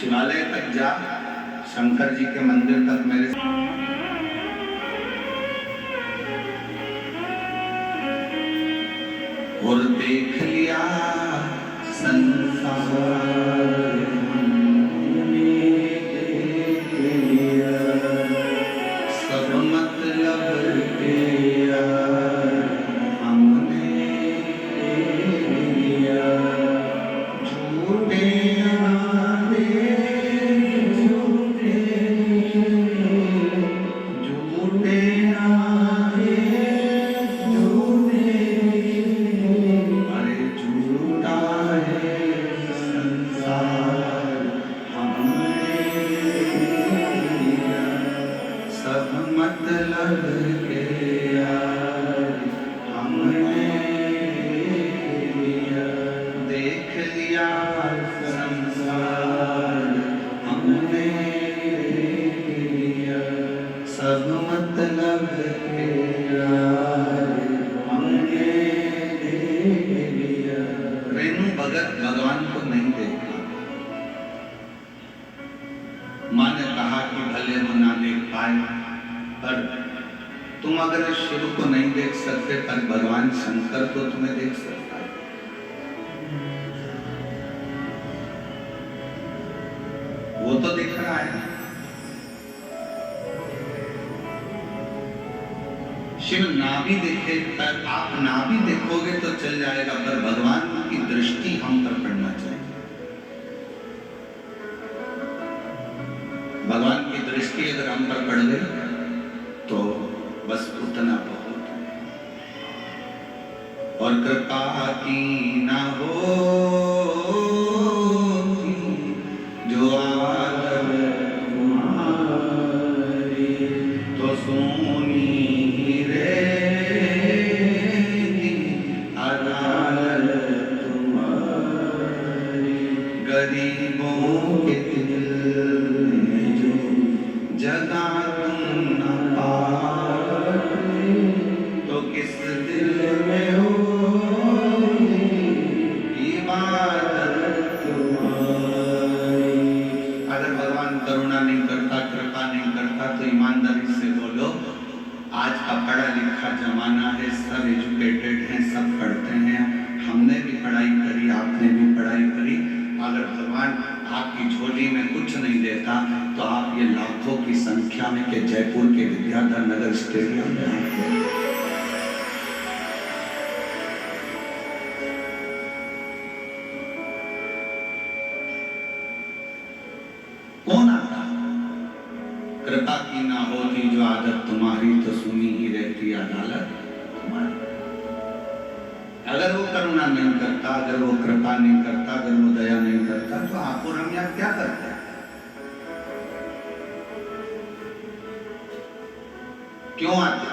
शिवालय तक जा, शंकर जी के मंदिर तक मेरे और देख लिया संसार सब मतलब के यार हमने लिया, झूठे वादे झूठे झूठे वादे झूठे, अरे झूठा है संसार हमने लिया, सब मतलब के यार हमने लिया, देख लिया संसार हमने लिया, सब मतलब के यार हमने लिया। रेणु भगत भगवान को नहीं देखा। माँ ने कहा कि भले वो ना देख पाए, पर तुम अगर शिव को नहीं देख सकते पर भगवान शंकर को तुम्हें देख सकता है। वो तो दिख रहा है। शिव ना भी देखे, पर आप ना भी देखोगे तो चल जाएगा, पर भगवान की दृष्टि हम पर पड़ना चाहिए। भगवान की दृष्टि अगर हम पर पड़ गई तो बस उतना बहुत है। और कृपा की ना हो जो आदत तुम्हारी, तो सोनी ही रहेगी अदालत तुम्हारी, गरीबों के दिल में जो जगह तुम न पाए, तो किस दिल में होगी इबादत तुम्हारी। अगर भगवान करुणा नहीं करता, कृपा नहीं करता, तो ईमानदारी से बोलो, आज का पढ़ा लिखा जमाना है, सब एजुकेटेड हैं, सब पढ़ते हैं, हमने भी पढ़ाई करी, आपने भी पढ़ाई करी। अगर भगवान आपकी झोली में कुछ नहीं देता तो आप ये लाखों की संख्या में के जयपुर के विद्याधर नगर स्टेडियम में आते। कौन आता? कृपा की ना होती जो आदत तुम्हारी, तो सुनी ही रहती अदालत तुम्हारी। अगर वो करुणा नहीं करता, अगर वो कृपा नहीं करता, अगर वो दया नहीं करता, तो आप और हम यहाँ क्या करते हैं? क्यों आते?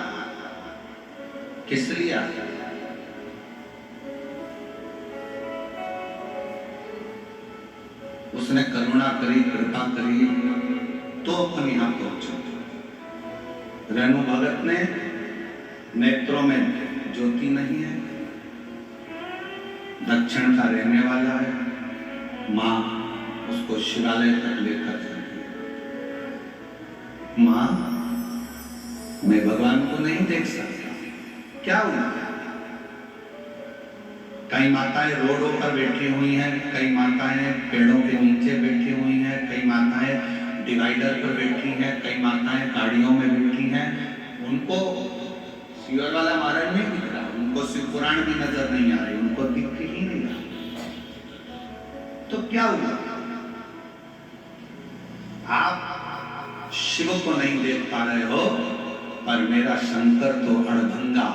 किस लिए आते? उसने करुणा करी, कृपा करी, तो अपन यहां पहुंचे। रेणु भगत ने नेत्रों में ज्योति नहीं है, दक्षिण का रहने वाला है, माँ उसको शिवालय तक लेकर जाती है। माँ, मैं भगवान को नहीं देख सकता, क्या हुआ? कई माताएं रोडों पर बैठी हुई हैं, कई माताएं पेड़ों के नीचे बैठी हुई हैं, कई माताएं डिवाइडर पर बैठी हैं, कई माताएं गाड़ियों में बैठी हैं। उनको शिवर वाला महाराज नहीं दिख रहा, उनको शिव पुराण भी नजर नहीं आ रही, उनको दिख ही नहीं रहा। तो क्या हुआ? आप शिव को नहीं देख पा रहे हो, पर मेरा शंकर तो अड़भंगा,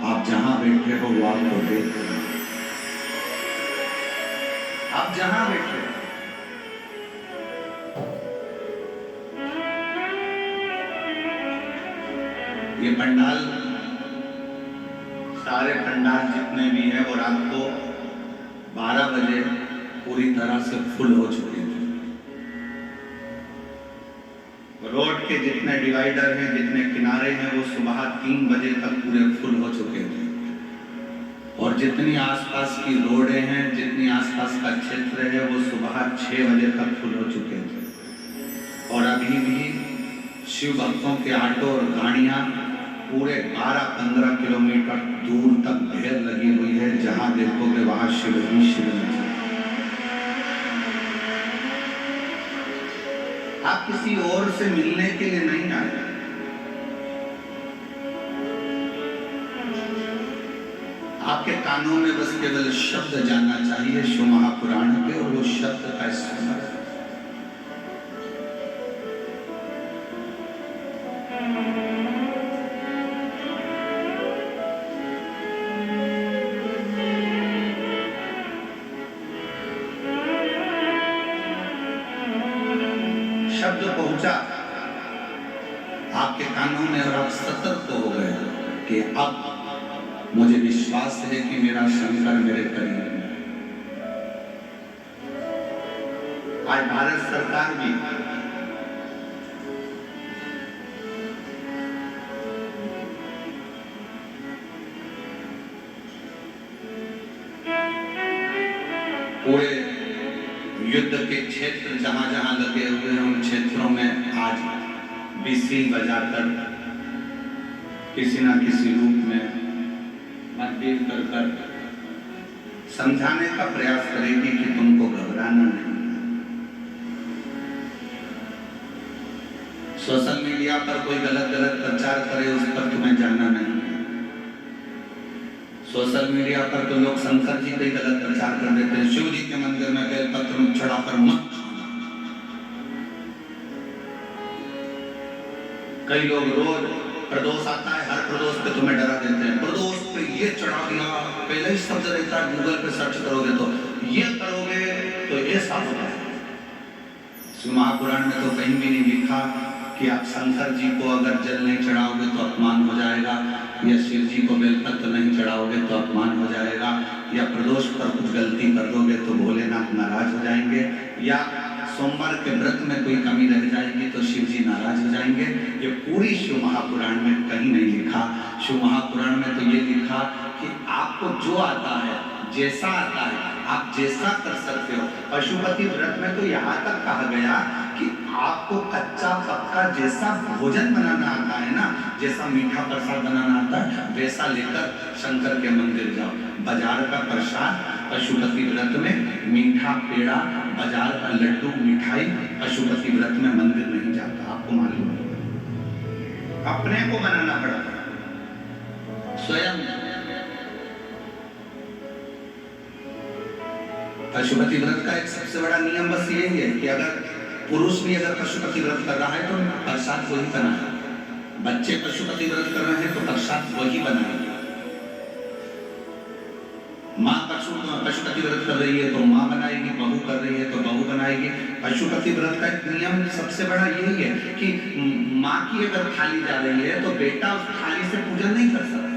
आप जहां बैठे हो वो आपको देख रहे हो। आप जहां बैठे हो, ये पंडाल, सारे पंडाल जितने भी हैं, और आपको 12 बजे पूरी तरह से फुल हो चुके थे। रोड के जितने डिवाइडर हैं, जितने किनारे हैं, वो सुबह 3 बजे तक पूरे फुल हो चुके थे। और जितनी आसपास की रोडें हैं, जितनी आसपास का क्षेत्र है, वो सुबह 6 बजे तक फुल हो चुके थे। शिव भक्तों के ऑटो और गाड़ियां पूरे 12-15 किलोमीटर दूर तक ढेर लगी हुई है। जहां देखोगे वहां शिव ही शिव नजर। आप किसी और से मिलने के लिए नहीं आए, आपके कानों में बस केवल शब्द जानना चाहिए शिव महापुराण के, और वो शब्द का स्मरण। शब्द पहुंचा आपके कानों में और आप सतर्क हो गए कि अब मुझे विश्वास है कि मेरा शंकर मेरे करीब है। आज भारत सरकार भी पूरे युद्ध के क्षेत्र जहां जहां लगे हुए हैं उन क्षेत्रों में आज बिसिल बजाकर किसी ना किसी रूप में मतभेद कर कर समझाने का प्रयास करेगी कि तुमको घबराना नहीं। सोशल मीडिया पर कोई गलत प्रचार करे उस पर तुम्हें जाना नहीं है। सोशल मीडिया पर तो लोग शंकर जी का ही गलत प्रचार कर देते हैं। शिव जी के मंदिर में बेलपत्र चढ़ाकर मत खाना। कई लोग रोज प्रदोष आता है, हर प्रदोष पे तुम्हें डरा देते हैं। प्रदोष पे ये चढ़ा दिया, पहले ही शब्द रहता है, गूगल पे सर्च करोगे तो ये करोगे तो ये साफ होगा। शिव महापुराण में तो कहीं भी नहीं लिखा कि आप शंकर जी को अगर जल नहीं चढ़ाओगे तो अपमान हो जाएगा, या शिव जी को बेलपत्र नहीं चढ़ाओगे तो अपमान हो जाएगा, या प्रदोष पर कुछ गलती कर दोगे तो भोलेनाथ नाराज हो जाएंगे, या सोमवार के व्रत में कोई कमी रह जाएगी तो शिव जी नाराज हो जाएंगे। ये पूरी शिव महापुराण में कहीं नहीं लिखा। शिव महापुराण में तो ये लिखा कि आपको जो आता है, जैसा आता है, आप जैसा कर सकते हो। पशुपति व्रत में तो यहाँ तक कहा गया कि आपको कच्चा पक्का जैसा भोजन बनाना आता है ना, जैसा मीठा प्रसाद बनाना आता है, वैसा लेकर शंकर के मंदिर जाओ। बाजार का प्रसाद पशुपति व्रत में मीठा पेड़ा, बाजार का लड्डू मिठाई पशुपति व्रत में मंदिर नहीं जाता। आपको मालूम है, अपने को बनाना पड़ता स्वयं। पशुपति व्रत का एक सबसे बड़ा नियम बस यही है कि अगर पुरुष भी अगर पशुपति व्रत कर रहा है तो प्रसाद वही बनाए। बच्चे पशुपति व्रत कर रहे हैं तो प्रसाद वही बनाए। माँ पशुपति व्रत कर रही है तो माँ बनाएगी, बहू कर रही है तो बहू बनाएगी। पशुपति व्रत का एक नियम सबसे बड़ा यही है कि माँ की अगर थाली जा रही है तो बेटा उस थाली से पूजन नहीं कर सकता।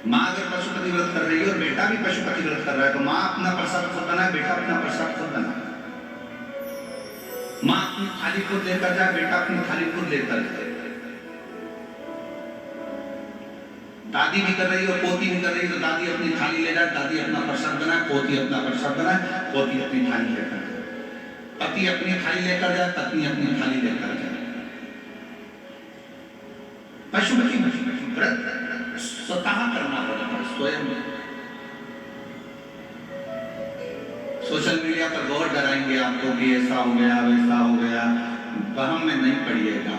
माँ अगर पशुपति व्रत कर रही है और बेटा भी पशुपति व्रत कर रहा है तो माँ अपना प्रसाद खुद बनाए, बेटा अपना प्रसाद खुद बनाए। माँ अपनी थाली खुद लेकर जाए, बेटा अपनी थाली खुद लेकर जाए। दादी भी कर रही है और पोती भी कर रही है तो दादी अपनी थाली ले जाए, दादी अपना प्रसाद बनाए, पोती अपना प्रसाद बनाए, पोती अपनी थाली लेकर जाए। पति अपनी थाली लेकर जाए, पत्नी अपनी थाली लेकर जाए। पशुपति व्रत स्वतः करना पड़ता है, स्वयं। सोशल मीडिया पर बहुत डराएंगे आपको कि ऐसा हो गया, वैसा हो गया। वहम में नहीं पड़िएगा,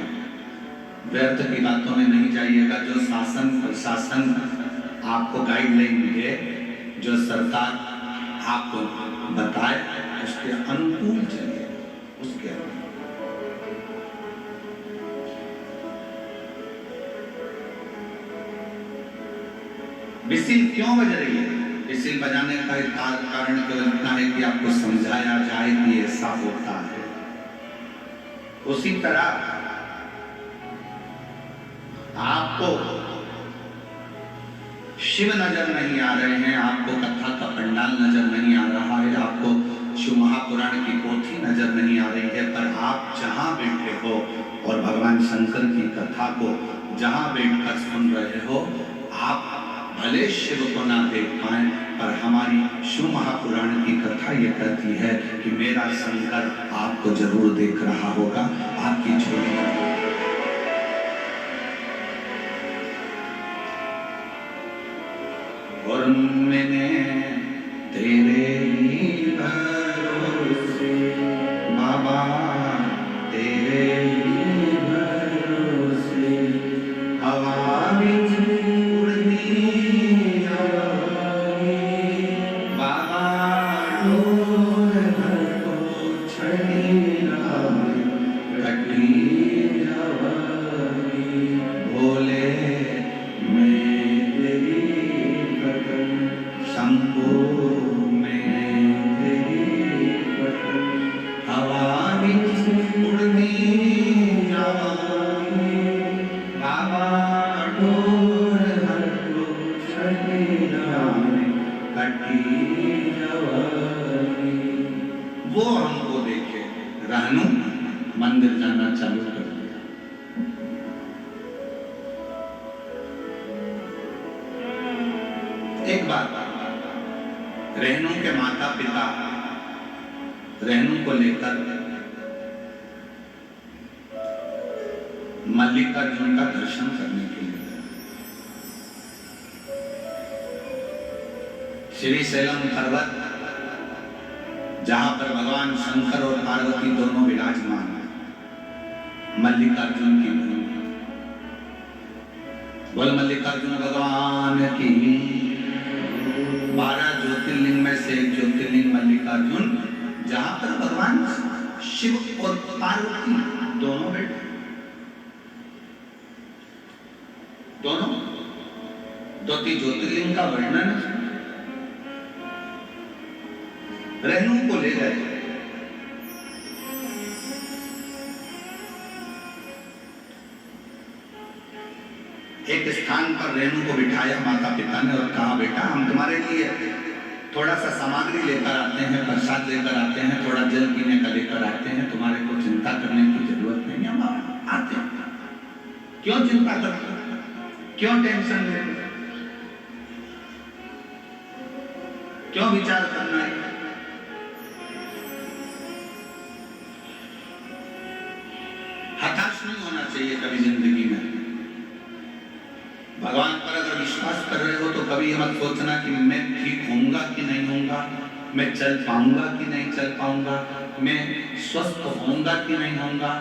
व्यर्थ की बातों में नहीं जाइएगा। जो शासन प्रशासन आपको गाइडलाइन मिले, जो सरकार आपको बताए, उसके अनुकूल चलिए, उसके अनुकूल। बिसिल क्यों बज रही है? बिसिल बजाने का कारण केवल इतना है कि आपको समझाया जाए कि ऐसा होता है। उसी तरह आपको शिव नजर नहीं आ रहे हैं, आपको कथा का पंडाल नजर नहीं आ रहा है, आपको शिव महापुराण की पोथी नजर नहीं आ रही है, पर आप जहां बैठे हो और भगवान शंकर की कथा को जहां बैठकर सुन रहे हो, आप भले शिव को ना देख पाए, पर हमारी शिव महापुराण की कथा ये कहती है कि मेरा शंकर आपको जरूर देख रहा होगा, आपकी झोली। और मैंने तेरे ही भरोसे बाबा, तेरे ही भरोसे हवा में उड़ती जाऊंगी बाबा, डोर को छड़ी कटी जाऊंगी भोले, मैं तेरी शंभू में तेरी हवा में उड़ती जाऊंगी बाबा, डोर को छड़ी कटी जाऊंगी। वो हमको देखे, रहनु मंदिर जाना चालू कर दिया। एक बार रेणु के माता पिता रेणु को लेकर मल्लिकार्जुन का दर्शन करने के लिए श्रीशैलम पर्वत, जहां पर भगवान शंकर और पार्वती दोनों विराजमान हैं, मल्लिकार्जुन की भूमि। बोल मल्लिकार्जुन भगवान की। 12 ज्योतिर्लिंग में से एक ज्योतिर्लिंग मल्लिकार्जुन, जहां पर भगवान शिव और पार्वती दोनों बैठे, दोनों द्योति ज्योतिर्लिंग का वर्णन रेणु को ले गए। एक स्थान पर रेणु को बिठाया माता पिता ने और कहा, बेटा हम तुम्हारे लिए थोड़ा सा सामग्री लेकर आते हैं, प्रसाद लेकर आते हैं, थोड़ा जल पीने का लेकर आते हैं, तुम्हारे को चिंता करने की जरूरत नहीं, हम आते हैं। क्यों चिंता करते हो, क्यों टेंशन लेते हो, क्यों विचार करना है? हताश नहीं होना चाहिए कभी जिंदगी में। भगवान पर अगर विश्वास कर रहे हो तो कभी ये मत सोचना कि मैं ठीक होऊंगा कि नहीं होऊंगा, मैं चल पाऊंगा कि नहीं चल पाऊंगा, मैं स्वस्थ होऊंगा कि नहीं होऊंगा।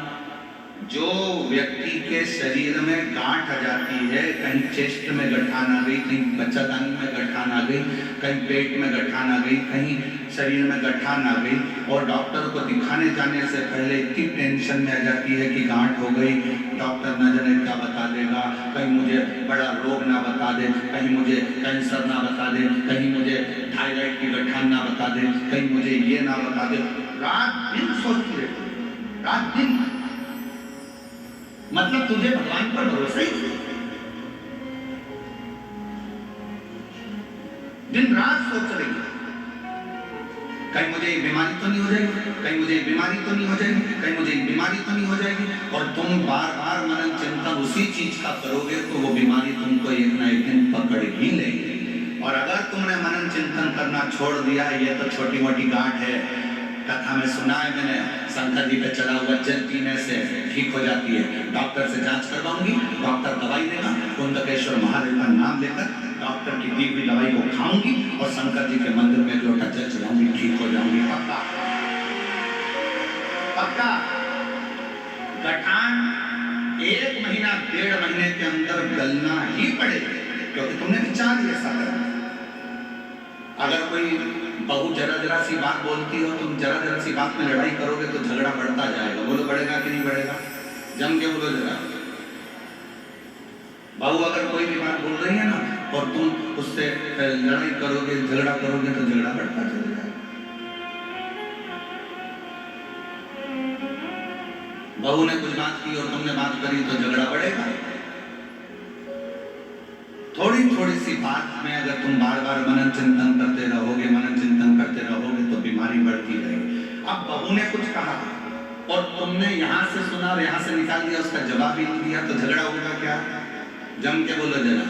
जो व्यक्ति के शरीर में गांठ आ जाती है, कहीं चेस्ट में गठान आ गई, कहीं बच्चादानी में गठान आ गई, कहीं पेट में गठान आ गई, कहीं शरीर में गठान आ गई, और डॉक्टर को दिखाने जाने से पहले इतनी टेंशन में आ जाती है कि गांठ हो गई, डॉक्टर न जाने क्या बता देगा, कहीं मुझे बड़ा रोग ना बता दे, कहीं मुझे कैंसर ना बता दे, कहीं मुझे थायराइड की गठान ना बता दे, कहीं मुझे ये ना बता दे। रात दिन सोचती रहती, रात दिन, मतलब तुझे भगवान पर भरोसा ही नहीं, दिन रात सोच रही है कहीं मुझे बीमारी तो नहीं हो जाएगी, कहीं मुझे बीमारी तो नहीं हो जाएगी, कहीं मुझे बीमारी तो नहीं हो जाएगी। और तुम बार बार मनन चिंतन उसी चीज का करोगे तो वो बीमारी तुमको एक ना एक दिन पकड़ ही लेगी। और अगर तुमने मनन चिंतन करना छोड़ दिया, ये तो छोटी मोटी गांठ है, कथा में सुना है मैंने, शंकर जी पे चढ़ा हुआ जल पीने से ठीक हो जाती है। डॉक्टर से जांच करवाऊंगी, डॉक्टर दवाई देगा, कुंदकेश्वर महादेव का नाम लेकर डॉक्टर की दी हुई दवाई को खाऊंगी और शंकर जी के मंदिर में एक लोटा जल चढ़ाऊंगी, ठीक हो जाऊंगी, पक्का पक्का। गठान 1 महीना 1.5 महीने के अंदर गलना ही पड़ेगा, क्योंकि तुमने विचार ही ऐसा करा। अगर कोई बहू जरा सी बात बोलती हो, तुम जरा सी बात में लड़ाई करोगे तो झगड़ा बढ़ता जाएगा। बोलो बढ़ेगा कि नहीं बढ़ेगा? जम के बोलो जरा। बहू अगर कोई भी बात बोल रही है ना और तुम उससे लड़ाई करोगे, झगड़ा करोगे तो झगड़ा बढ़ता चलेगा। बहू ने कुछ बात की और तुमने बात करी तो झगड़ा बढ़ेगा। थोड़ी सी बात में अगर तुम बार बार मनन चिंतन करते रहोगे, मनन चिंतन करते रहोगे तो बीमारी बढ़ती रहेगी। अब बहू ने कुछ कहा और तुमने यहाँ से सुना और यहाँ से निकाल दिया, उसका जवाब ही नहीं दिया, तो झगड़ा होगा क्या? जम के बोलो जरा।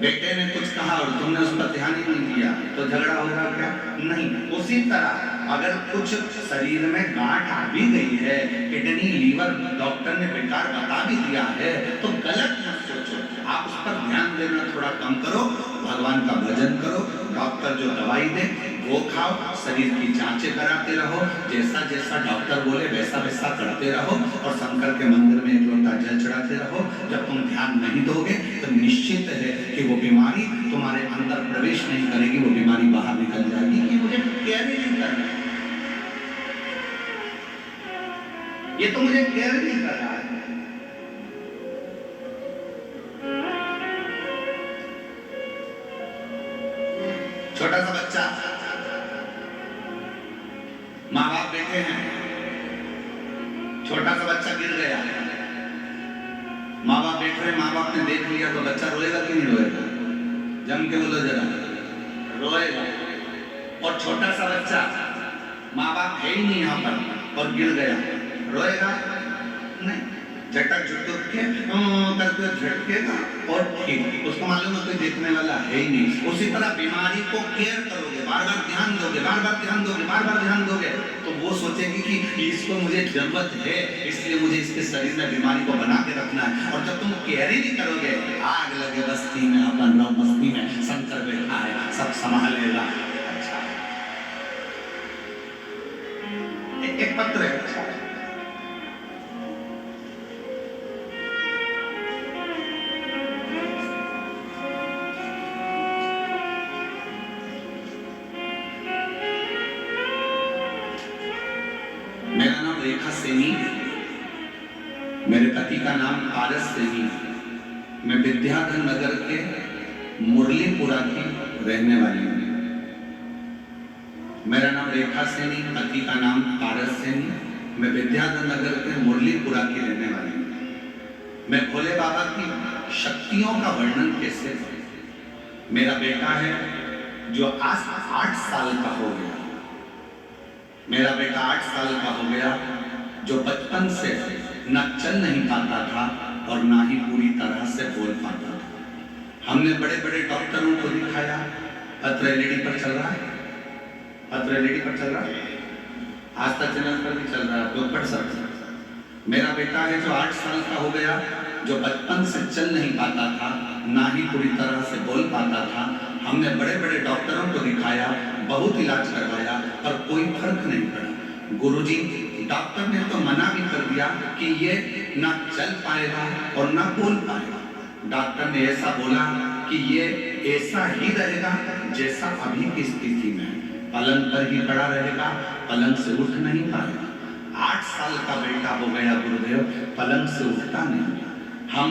बेटे ने कुछ कहा और तुमने उस पर ध्यान ही नहीं दिया तो झगड़ा होगा क्या? नहीं। उसी तरह अगर कुछ शरीर में गांठ आ भी गई है, किडनी लीवर डॉक्टर ने बेकार बता भी दिया है, तो गलत मत सोचो, आप उस पर ध्यान देना थोड़ा कम करो, भगवान का भजन करो, डॉक्टर जो दवाई दे वो खाओ, शरीर की जांचें कराते रहो, जैसा जैसा डॉक्टर बोले वैसा वैसा करते रहो, और शंकर के मंदिर में एक लोटा जल चढ़ाते रहो। जब तुम ध्यान नहीं दोगे तो निश्चित है कि वो बीमारी तुम्हारे अंदर प्रवेश नहीं करेगी, वो बीमारी बाहर निकल जाएगी कि मुझे केयर ही नहीं करना, ये तो मुझे केयर नहीं कर रहा है। छोटा सा बच्चा, माँ बाप बैठे हैं, छोटा सा बच्चा गिर गया, माँ बाप बैठ रहे, माँ बाप ने देख लिया तो बच्चा रोएगा कि नहीं रोएगा? जम के बोलो जरा, रोएगा। और छोटा सा बच्चा, माँ बाप है ही नहीं यहाँ पर और गिर गया, रोएगा नहीं, झटक झुटक के करके झटकेगा और ठीक, उसको मालूम है कोई देखने वाला है ही नहीं। उसी तरह बीमारी को केयर करोगे, बार बार ध्यान दोगे, बार बार ध्यान दोगे, बार बार ध्यान दोगे, तो वो सोचेगी कि इसको मुझे जरूरत है, इसलिए मुझे इसके शरीर में बीमारी को बना के रखना है। और जब तुम केयर ही नहीं करोगे, आग लगे बस्ती में, अपन रहो बस्ती में, शंकर बैठा है सब संभालेगा। अच्छा, एक पत्र है, मेरा नाम रेखा सेनी, मेरे पति का नाम पारस सेनी, मैं विद्याधर नगर के मुरलीपुरा की रहने वाली हूँ। मेरा नाम रेखा सेनी, पति का नाम पारस सेनी, मैं विद्याधर नगर के मुरलीपुरा की रहने वाली हूँ। मैं भोले बाबा की शक्तियों का वर्णन कैसे करूं? मेरा बेटा है जो आज 8 साल का हो गया, मेरा बेटा 8 साल का हो गया, जो बचपन से न चल नहीं पाता था और ना ही पूरी तरह से बोल पाता था। हमने बड़े बड़े डॉक्टरों को दिखाया, पत्र एलईडी पर चल रहा है, पत्र एलईडी पर चल रहा है, आस्था चैनल पर भी चल रहा है, आप लोग पढ़ सकते हैं। मेरा बेटा है जो 8 साल का हो गया, जो बचपन से चल नहीं पाता था, ना ही पूरी तरह से बोल पाता था। हमने बड़े बड़े डॉक्टरों को दिखाया, बहुत इलाज करवाया, पर कोई फर्क नहीं पड़ा। गुरुजी डॉक्टर ने तो मना भी कर दिया कि ये ना चल पाएगा और ना बोल पाएगा। डॉक्टर ने ऐसा बोला कि ये ऐसा ही रहेगा जैसा अभी की स्थिति में, पलंग पर ही पड़ा रहेगा, पलंग से उठ नहीं पाएगा। 8 साल का बेटा हो गया गुरुदेव, पलंग से उठता नहीं। हम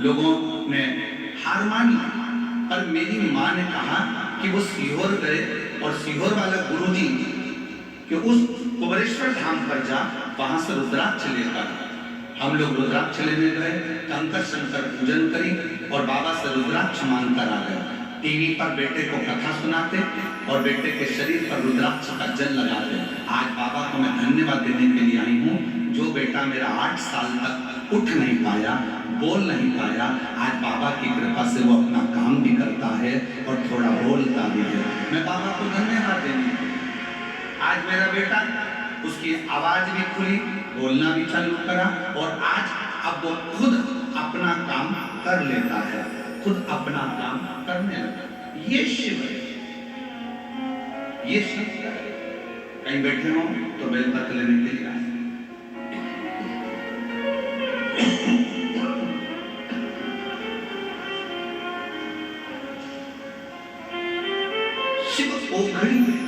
लोगों ने हार मान ली, पर मेरी माँ ने कहा कि वो सीहोर गए और सीहोर वाला गुरुजी कि उस कुबरेश्वर धाम पर जा, वहां से रुद्राक्ष लेकर। हम लोग रुद्राक्ष लेने गए, कंकर शंकर पूजन करी और बाबा से रुद्राक्ष मांग कर आ गए। टीवी पर बेटे को कथा सुनाते और बेटे के शरीर पर रुद्राक्ष का जल लगाते। आज बाबा को मैं धन्यवाद देने के लिए आई हूँ, जो बेटा मेरा 8 साल तक उठ नहीं पाया, बोल नहीं पाया, आज बाबा की कृपा से वो अपना काम भी करता है और थोड़ा बोलता भी है। मैं बाबा को धन्यवाद देनी। आज मेरा बेटा, उसकी आवाज भी खुली, बोलना भी चालू करा और आज अब वो खुद अपना काम कर लेता है, खुद अपना काम करने लगा। ये शिव है, ये शिव है। कहीं बैठे हो तो बेलपत्र लेने के लिए आए। शिव ओघड़ी में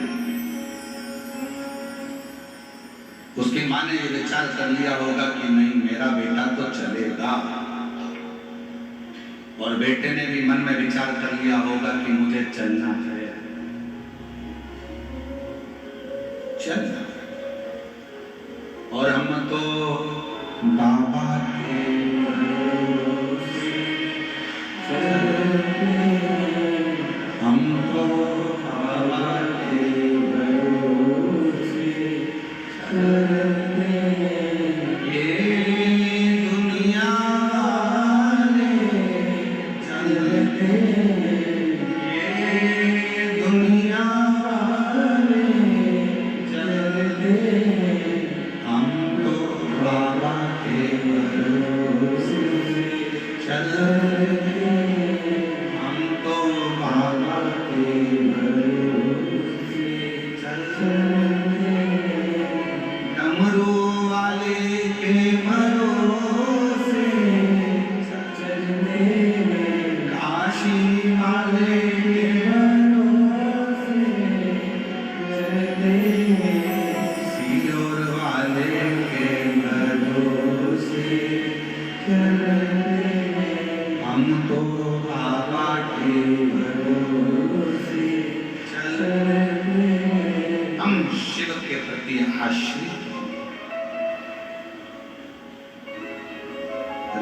उसकी माँ ने ये विचार कर लिया होगा कि नहीं, मेरा बेटा तो चलेगा, और बेटे ने भी मन में विचार कर लिया होगा कि मुझे चलना है, चलना। और हम तो बाबा के हम तो बाबा के ये दुनिया वाले चलते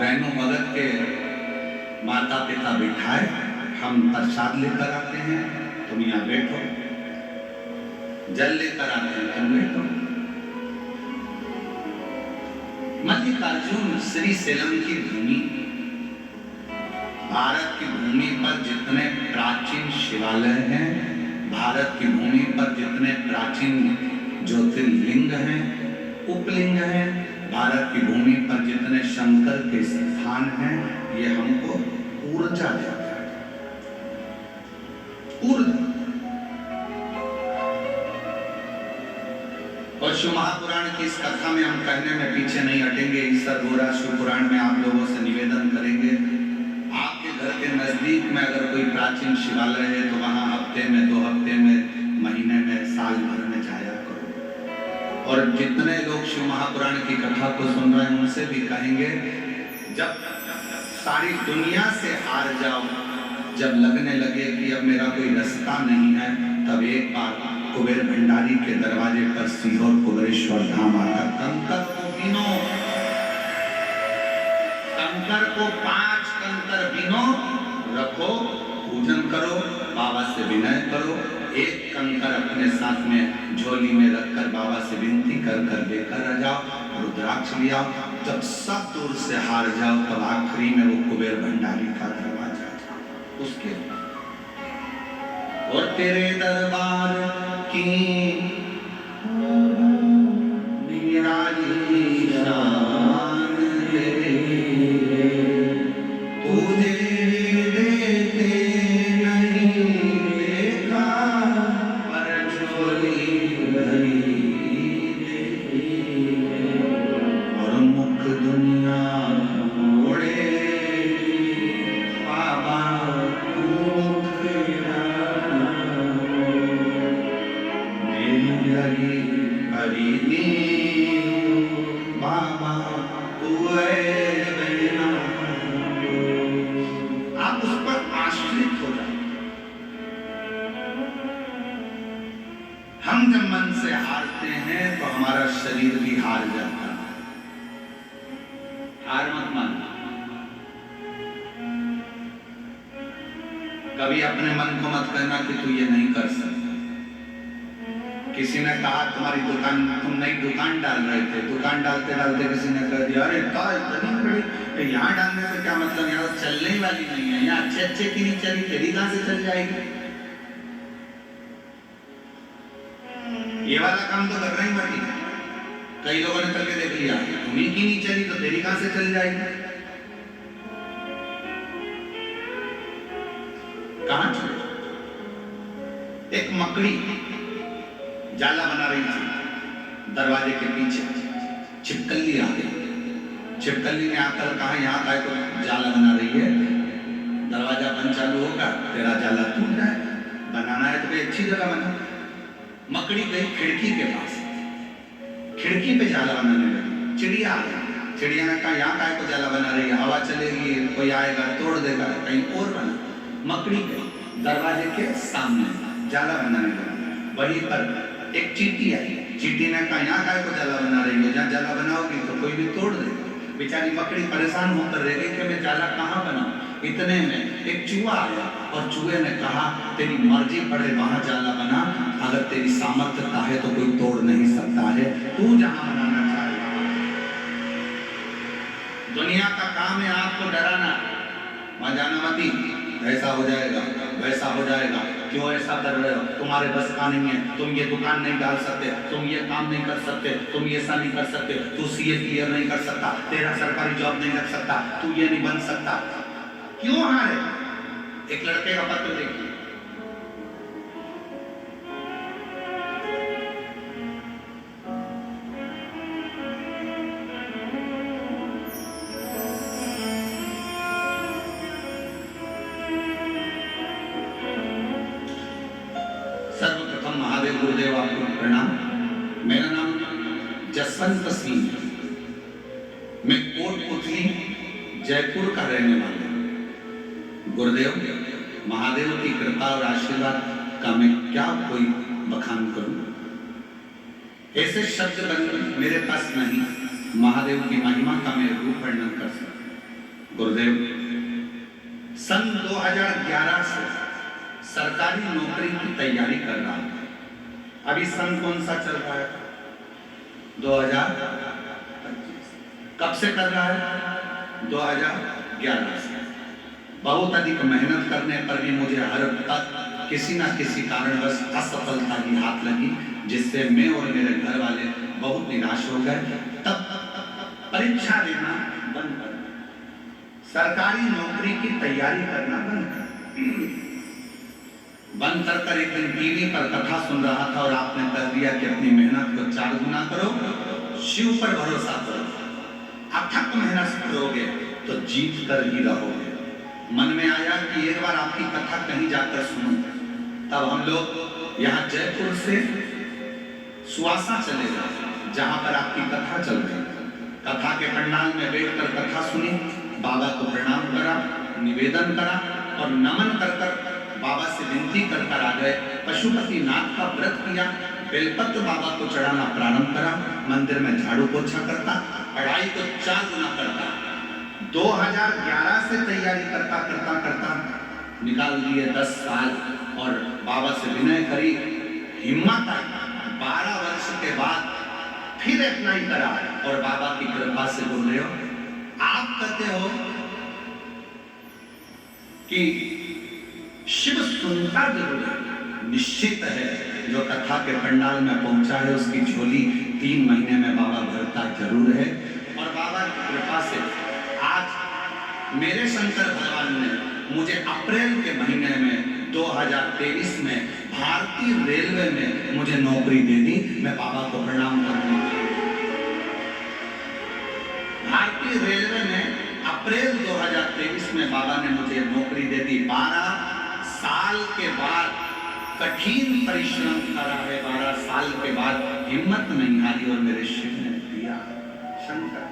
रैनो भगत के माता पिता बिठाए, हम प्रसाद लेकर आते हैं, तुम यहाँ बैठो, जल लेकर आते हैं, तुम बैठो। मल्लिकार्जुन श्रीशैलम की भूमि, भारत की भूमि पर जितने प्राचीन शिवालय हैं, भारत की भूमि पर जितने प्राचीन ज्योतिर्लिंग हैं, उपलिंग हैं, भारत की भूमि पर जितने शंकर के स्थान हैं, ये हमको ऊर्जा देता है। ऊर्जा। और शिव महापुराण की इस कथा में हम कहने में पीछे नहीं हटेंगे। ईसर गोरा शिव पुराण में आप लोगों से निवेदन करेंगे, आपके घर के नजदीक में अगर कोई प्राचीन शिवालय है तो वहां हफ्ते में, 2 हफ्ते में, महीने में, साल भर में जाया करो। और जितने लोग शिव महापुराण की कथा को सुन रहे हैं उनसे भी कहेंगे, जब सारी दुनिया से हार जाओ, जब लगने लगे कि अब मेरा कोई रास्ता नहीं है, तब एक बार कुबेर भंडारी के दरवाजे पर सीहोर कुबेरेश्वर धाम आकर कंकर को बीनो, कंकर को 5 कंकर बीनो, रखो, पूजन करो, बाबा से विनय करो, एक कंकर अपने साथ में झोली में रखकर बाबा से विनती कर कर लेकर आ जाओ, रुद्राक्ष ले आओ। जब सब दूर से हार जाओ, तब आखिरी में वो कुबेर भंडारी का दरवाजा उसके और तेरे दरबार की निराली शान रे, तुझे देते नहीं देखा, पर झोली भरी और मुख दुनिया मोड़े, बाबा बाबा आप उस पर आश्रित हो जाए। हम जब मन से हारते हैं तो हमारा शरीर भी हार जाता है। हार मत मानना। कभी अपने मन को मत कहना कि तू ये नहीं कर सकता। किसी ने कहा तुम्हारी दुकान, तुम नई दुकान डाल रहे थे, दुकान डालते डालते किसी ने कह दिया, अरे इतनी बड़ी, यहाँ डालने से क्या मतलब, यहाँ चलने वाली नहीं है, यहाँ अच्छे अच्छे की नहीं चली, तेरी कहां से चल जाएगी। ये वाला काम तो करना ही मत। कई लोगों ने करके देख लिया, तुम्ही की नहीं चली तो तेरी कहां से चल जाएगी। कहां चले। एक मकड़ी जाला बना रही थी दरवाजे के पीछे, छिपकली आ गई। छिपकली ने आकर कहा, यहाँ का तो जाला बना रही है, दरवाजा बंद चालू होगा, तेरा जाला टूट जाए, बनाना है तो कोई अच्छी जगह बना। मकड़ी गई खिड़की के पास, खिड़की पे जाला बनाने लगी। चिड़िया आ गई, चिड़िया ने कहा, यहाँ का तो जाला बना रही है, हवा चलेगी, कोई आएगा तोड़ देगा, कहीं और बना। मकड़ी गई दरवाजे के सामने जाला बनाने लगी। वहीं पर एक चींटी आई, चींटी ने कहा, यहाँ काय को जाला बना रही है, जहाँ जाला बनाओगी तो कोई भी तोड़ देगा। बेचारी मकड़ी परेशान होकर रह गई कि मैं जाला कहाँ बनाऊं। इतने में एक चूहा आया और चूहे ने कहा, तेरी मर्जी पड़े वहां जाला बना, अगर तेरी सामर्थ्यता है तो कोई तोड़ नहीं सकता है, तू जहां बनाना चाहे। दुनिया का काम है आपको डराना, वहां जाना मती, ऐसा हो जाएगा, वैसा हो जाएगा, क्यों ऐसा कर रहे हो, तुम्हारे बस का नहीं है, तुम ये दुकान नहीं डाल सकते, तुम ये काम नहीं कर सकते, तुम ये ऐसा नहीं कर सकते, तू सीए क्लियर नहीं कर सकता, तेरा सरकारी जॉब नहीं लग सकता, तू ये नहीं बन सकता। क्यों हारे। एक लड़के का पत्र देखिए, सर्वप्रथम महादेव गुरुदेव आपको प्रणाम। मेरा नाम जसवंत सिंह है, मैं कोटपुतली जयपुर का रहने वाला हूँ। गुरुदेव महादेव की कृपा और आशीर्वाद का मैं क्या कोई बखान करूं, ऐसे शब्द मेरे पास नहीं। महादेव की महिमा का मैं रूप वर्णन कर सकता। गुरुदेव, सन 2011 से सरकारी नौकरी की तैयारी कर रहा था। अभी सन कौन सा चल रहा है? 2025। कब से कर रहा है? 2011 से। बहुत अधिक मेहनत करने पर भी मुझे हर तक किसी ना किसी कारणवश असफलता की हाथ लगी, जिससे मैं और मेरे घर वाले बहुत निराश हो गए। तब परीक्षा देना बंद कर, सरकारी नौकरी की तैयारी करना बंद कर एक दिन टीवी पर कथा सुन रहा था और आपने कह दिया कि अपनी मेहनत को 4 गुना करो, शिव पर भरोसा करो, अथक मेहनत करोगे तो जीत कर ही रहोगे। मन में आया कि एक बार आपकी कथा कहीं जाकर सुनो। तब हम लोग यहाँ जयपुर से सुवासा चले गए, जहां पर आपकी कथा चल रही। कथा के पंडाल में बैठकर कथा सुनी, बाबा को प्रणाम करा, निवेदन करा और नमन कर बाबा से विनती कर आ गए। पशुपति नाथ का व्रत किया, बेलपत्र बाबा को चढ़ाना प्रारंभ करा, मंदिर में झाड़ू पोछा करता, पढ़ाई को 4 गुना करता। 2011 से तैयारी करता निकाल दिए 10 साल और बाबा से विनय करी, हिम्मत आई। 12 वर्ष के बाद फिर अप्लाई करा और बाबा की कृपा से बोल रहे हो। आप कहते हो कि शिव सुनता जरूर है, निश्चित है जो कथा के पंडाल में पहुंचा है उसकी झोली 3 महीने में बाबा भरता जरूर है। और बाबा की कृपा से आज मेरे शंकर भगवान ने मुझे अप्रैल के महीने में 2023 में भारतीय रेलवे में मुझे नौकरी दे दी। मैं बाबा को प्रणाम करता हूं। भारतीय रेलवे में अप्रैल 2023 में बाबा ने मुझे नौकरी दे दी। 12 साल के बाद कठिन परिश्रम करा है, 12 साल के बाद हिम्मत नहीं हारी और मेरे शिव ने दिया। शंकर,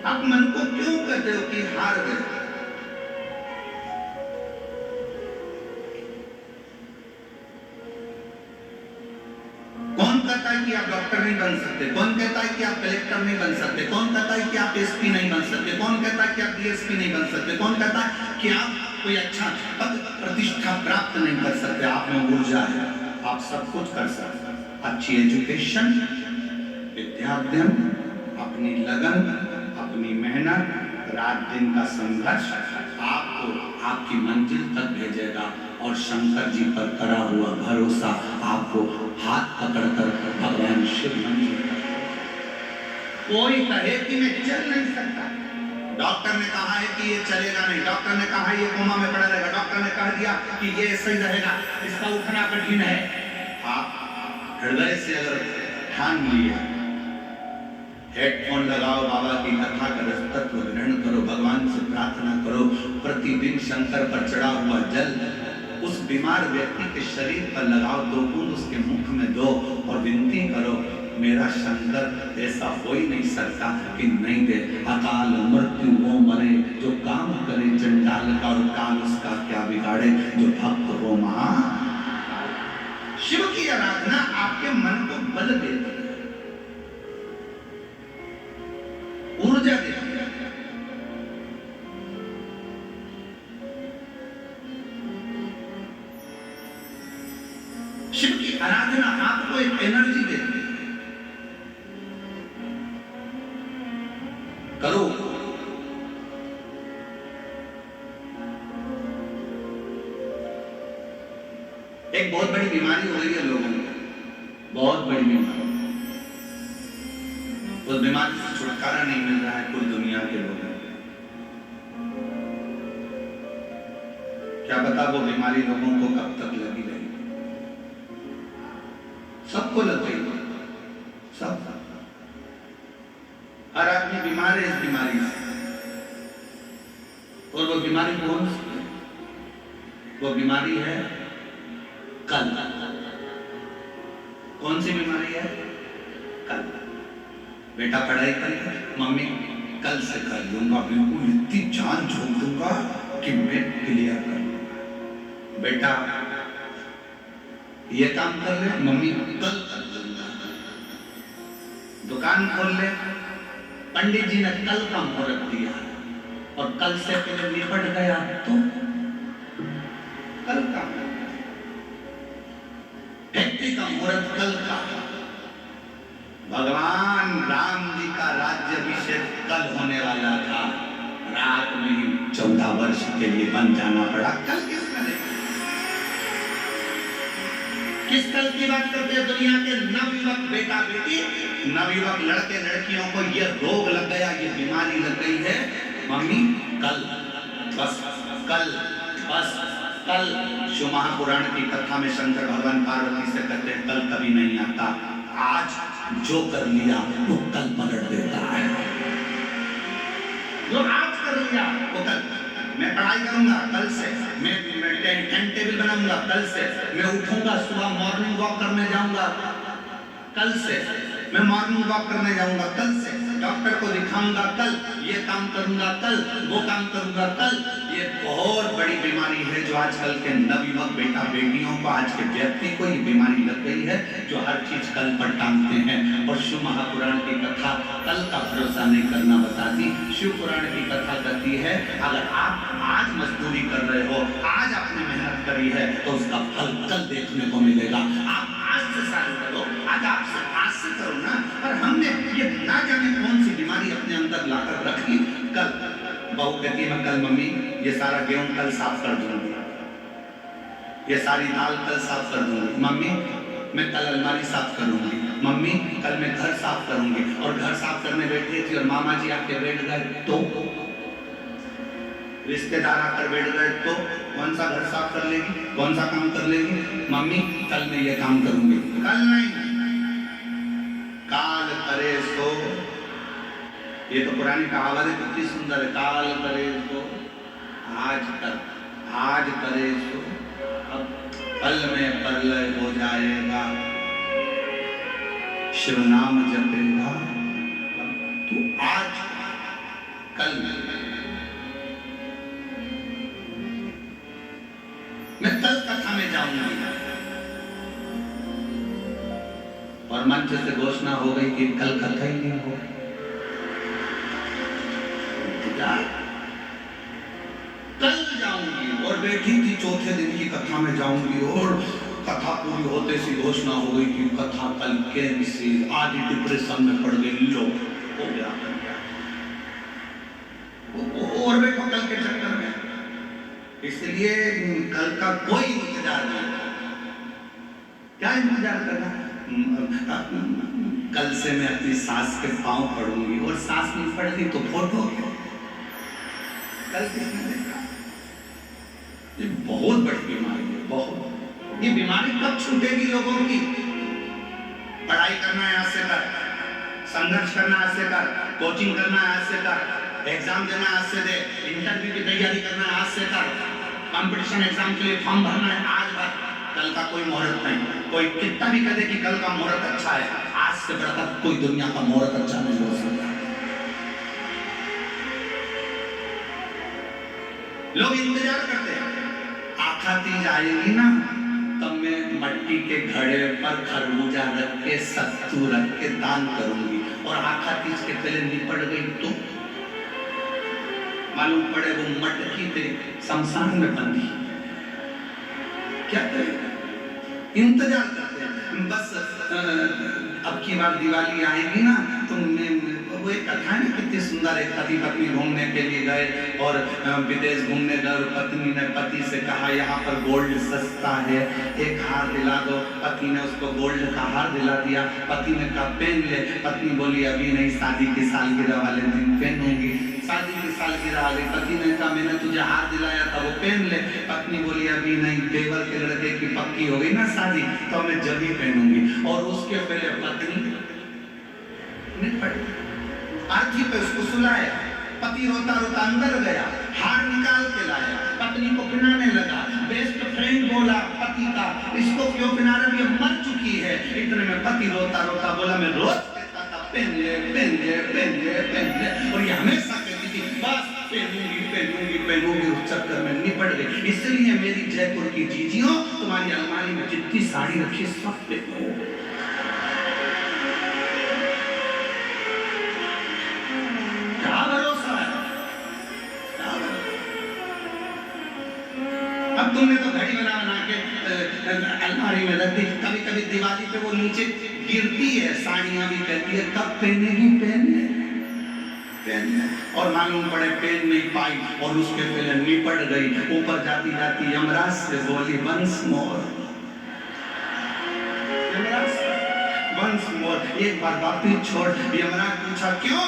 आप मन को क्यों कहते हो कि हार गए? कौन कहता है कि आप डॉक्टर नहीं बन सकते? कौन कहता है कि आप कलेक्टर नहीं बन सकते? कौन कहता है कि आप एसपी नहीं बन सकते? कौन कहता है कि आप डीएसपी नहीं बन सकते? कौन कहता है कि आप कोई अच्छा पद प्रतिष्ठा प्राप्त नहीं कर सकते? आप में ऊर्जा है, आप सब कुछ कर सकते। अच्छी एजुकेशन, विद्याध्ययन, अपनी लगन, अपनी मेहनत, रात दिन का संघर्ष आपको आपकी मंजिल तक भेजेगा। और शंकर जी पर करा हुआ भरोसा आपको हाथ पकड़कर भगवान शिव मंजिल तक। कोई कहे कि मैं चल नहीं सकता, डॉक्टर ने कहा है कि ये चलेगा नहीं, डॉक्टर ने कहा ये कोमा में पड़ा रहेगा, डॉक्टर ने कह दिया कि ये सही रहेगा, इसका उठना कठिन है। आप हृदय से अगर ठान लिए, हेडफोन लगाओ, बाबा की कथा का तत्व ग्रहण करो, भगवान से प्रार्थना करो, प्रतिदिन शंकर पर चढ़ा हुआ जल उस बीमार व्यक्ति के शरीर पर लगाओ, 2 बूंद उसके मुख में दो और विनती करो, मेरा शंकर ऐसा हो ही नहीं सकता कि नहीं दे। अकाल मृत्यु वो मरे जो काम करे चंडाल का, और काल उसका क्या बिगाड़े जो भक्त हो महा। शिव की आराधना आपके मन को बल देती है, ऊर्जा देती है। शिव की आराधना आपको एक एनर्जी देती है। करो, एक बहुत बड़ी बीमारी हो गई है लोगों को, बहुत बड़ी बीमारी। उस बीमारी से छुटकारा नहीं मिल रहा है कुल दुनिया के लोगों को। क्या पता वो बीमारी लोगों को कब तक लगी रहेगी। सबको लग गई, सब, हर आदमी बीमार है इस बीमारी से। और वो बीमारी कौन सी है? वो बीमारी है कल। कौन सी बीमारी है? कल। बेटा पढ़ाई कर, मम्मी कल से कर लूंगा, बिल्कुल इतनी जान झोंक दूंगा कि मैं क्लियर कर लूंगा। बेटा ये काम कर ले, मम्मी कल कर लूंगा। दुकान खोल ले, पंडित जी ने कल का मुहूर्त दिया और कल से पहले निपट गया तो कल का फैक्ट्री का मुहूर्त कल का। भगवान राम जी का राज्याभिषेक कल होने वाला था, रात में ही 14 वर्ष के लिए बन जाना पड़ा। कल किस कल की बात करते हैं? दुनिया के नवयुवक बेटा बेटी, नवयुवक लड़के लड़कियों को ये रोग लग गया, ये बीमारी लग गई है। मम्मी कल, बस कल, बस कल। शिव महापुराण की कथा में शंकर भगवान पार्वती से कहते हैं कल कभी नहीं आता, आज जो कर लिया वो कल पलट देता है। जो आज कर लिया वो कल। मैं पढ़ाई करूंगा कल से, मैं टाइम टेबल बनाऊंगा कल से, मैं उठूंगा सुबह मॉर्निंग वॉक करने जाऊंगा कल से, मैं मॉर्निंग वॉक करने जाऊंगा कल से, डॉक्टर को दिखाऊंगा कल, ये काम करूंगा कल, वो काम करूंगा कल। ये बहुत बड़ी बीमारी है जो आजकल के नवयुवक बेटा बेटियों को, आज के व्यक्ति को ये बीमारी लग गई है जो हर चीज कल पर टांगते हैं। और शिव महापुराण की कथा कल का भरोसा नहीं करना बताती। शिव पुराण की कथा कहती है अगर आप आज मजदूरी कर रहे हो, आज आपने मेहनत करी है तो उसका फल कल देखने को मिलेगा। आप आज से चालू करो, आज से करो ना। पर हमने ये ना जाने कौन सी बीमारी अपने अंदर लाकर रखी। कल बहू कहती है मैं कल मम्मी ये सारा गेहूं कल साफ कर दूंगी, ये सारी दाल कल साफ कर दूंगी, मम्मी मैं कल अलमारी साफ करूंगी, मम्मी कल मैं घर साफ करूंगी। और घर साफ करने बैठी थी और मामा जी आके बैठ गए तो, रिश्तेदार आकर बैठ गए तो कौन सा घर साफ कर लेगी, कौन सा काम कर लेगी? मम्मी कल मैं ये काम करूंगी। कल नहीं, काल करे सो। ये तो पुरानी कहावत है, कितनी सुंदर है। काल करे सो आज कर, आज करे सो अब पल में प्रलय हो जाएगा। शिव नाम जपेगा तू आज कल। मैं कल कथा में जाऊंगी और मंच से घोषणा हो गई कि कल कथा ही नहीं हो। कल जाऊंगी और बैठी थी चौथे दिन की कथा में जाऊंगी और कथा पूरी होते सी घोषणा हो गई कि कथा कल कैंसिल। आज डिप्रेशन में पड़ गई, लो हो गया और बैठो कल के चक्कर में। इसलिए कल का कोई इंतजार नहीं। क्या इंतजार करना? कल से मैं अपनी सास के पांव पढ़ूंगी और सास नहीं पढ़ रही तो फोटो कल किसने देखा? ये बहुत बड़ी बीमारी है, बहुत। ये बीमारी कब छूटेगी लोगों की? पढ़ाई करना है आज से कर, संघर्ष करना आज से कर, कोचिंग करना है आज से कर, एग्जाम देना आज से दे, इंटरव्यू की तैयारी करना है आज से कर, कंपटीशन एग्जाम के लिए फॉर्म भरना है आज भर। कल का कोई मुहूर्त नहीं। कोई कितना भी कहे कि कल का मुहूर्त अच्छा है, आज से बढ़कर कोई दुनिया का मुहूर्त अच्छा नहीं हो सकता। लोग इंतजार करते हैं आखा तीज आएगी ना तब मैं मट्टी के घड़े पर खरबूजा रख के सत्तू रख के दान करूंगी। और आखा तीज के पहले निपट गई तो मालूम पड़े वो मटकी थे शमशान में बंधी। क्या करें? इंतजार करते हैं बस। अब की बार दिवाली आएगी ना तो वो एक कथा है ना कितनी सुंदर। एक पति पत्नी घूमने के लिए गए और विदेश घूमने गए और पत्नी ने पति से कहा यहाँ पर गोल्ड सस्ता है, एक हार दिला दो। पति ने उसको गोल्ड का हार दिला दिया। पति ने कहा पहन ले। पत्नी बोली अभी नहीं, शादी की सालगिरह वाले दिन पहनूंगी। शादी की सालगिरह आ गई। पति ने कहा मैंने तुझे हार दिलाया था वो पहन ले। पत्नी बोली अभी नहीं, देवर के लड़के की पक्की हो गई ना शादी तो मैं जब ही पहनूंगी। और उसके पहले पत्नी अर्थी पे उसको सुलाया। पति रोता रोता अंदर गया, हार निकाल के लाया, पत्नी को पिनाने लगा। बेस्ट फ्रेंड बोला पति का इसको क्यों पिना रहे, ये मर चुकी है। इतने में पति रोता रोता बोला मैं रोज कहता था पहन ले पहन ले पहन ले पहन ले, और ये हमेशा कहती थी बस पहनूंगी पहनूंगी पहनूंगी। उस चक्कर में निपट गई। इसलिए मेरी जयपुर की जीजियों तुम्हारी अलमारी में जितनी साड़ी रखी सब पहनो। पे वो नीचे गिरती है, साड़ियां भी कहती है कब पहनेगी, पहने और मालूम पड़े पहन नहीं पाई और उसके पहले निपट गई। ऊपर जाती जाती यमराज से बोली वंस मोर, वंस मोर, एक बार वापिस छोड़। यमराज पूछा क्यों?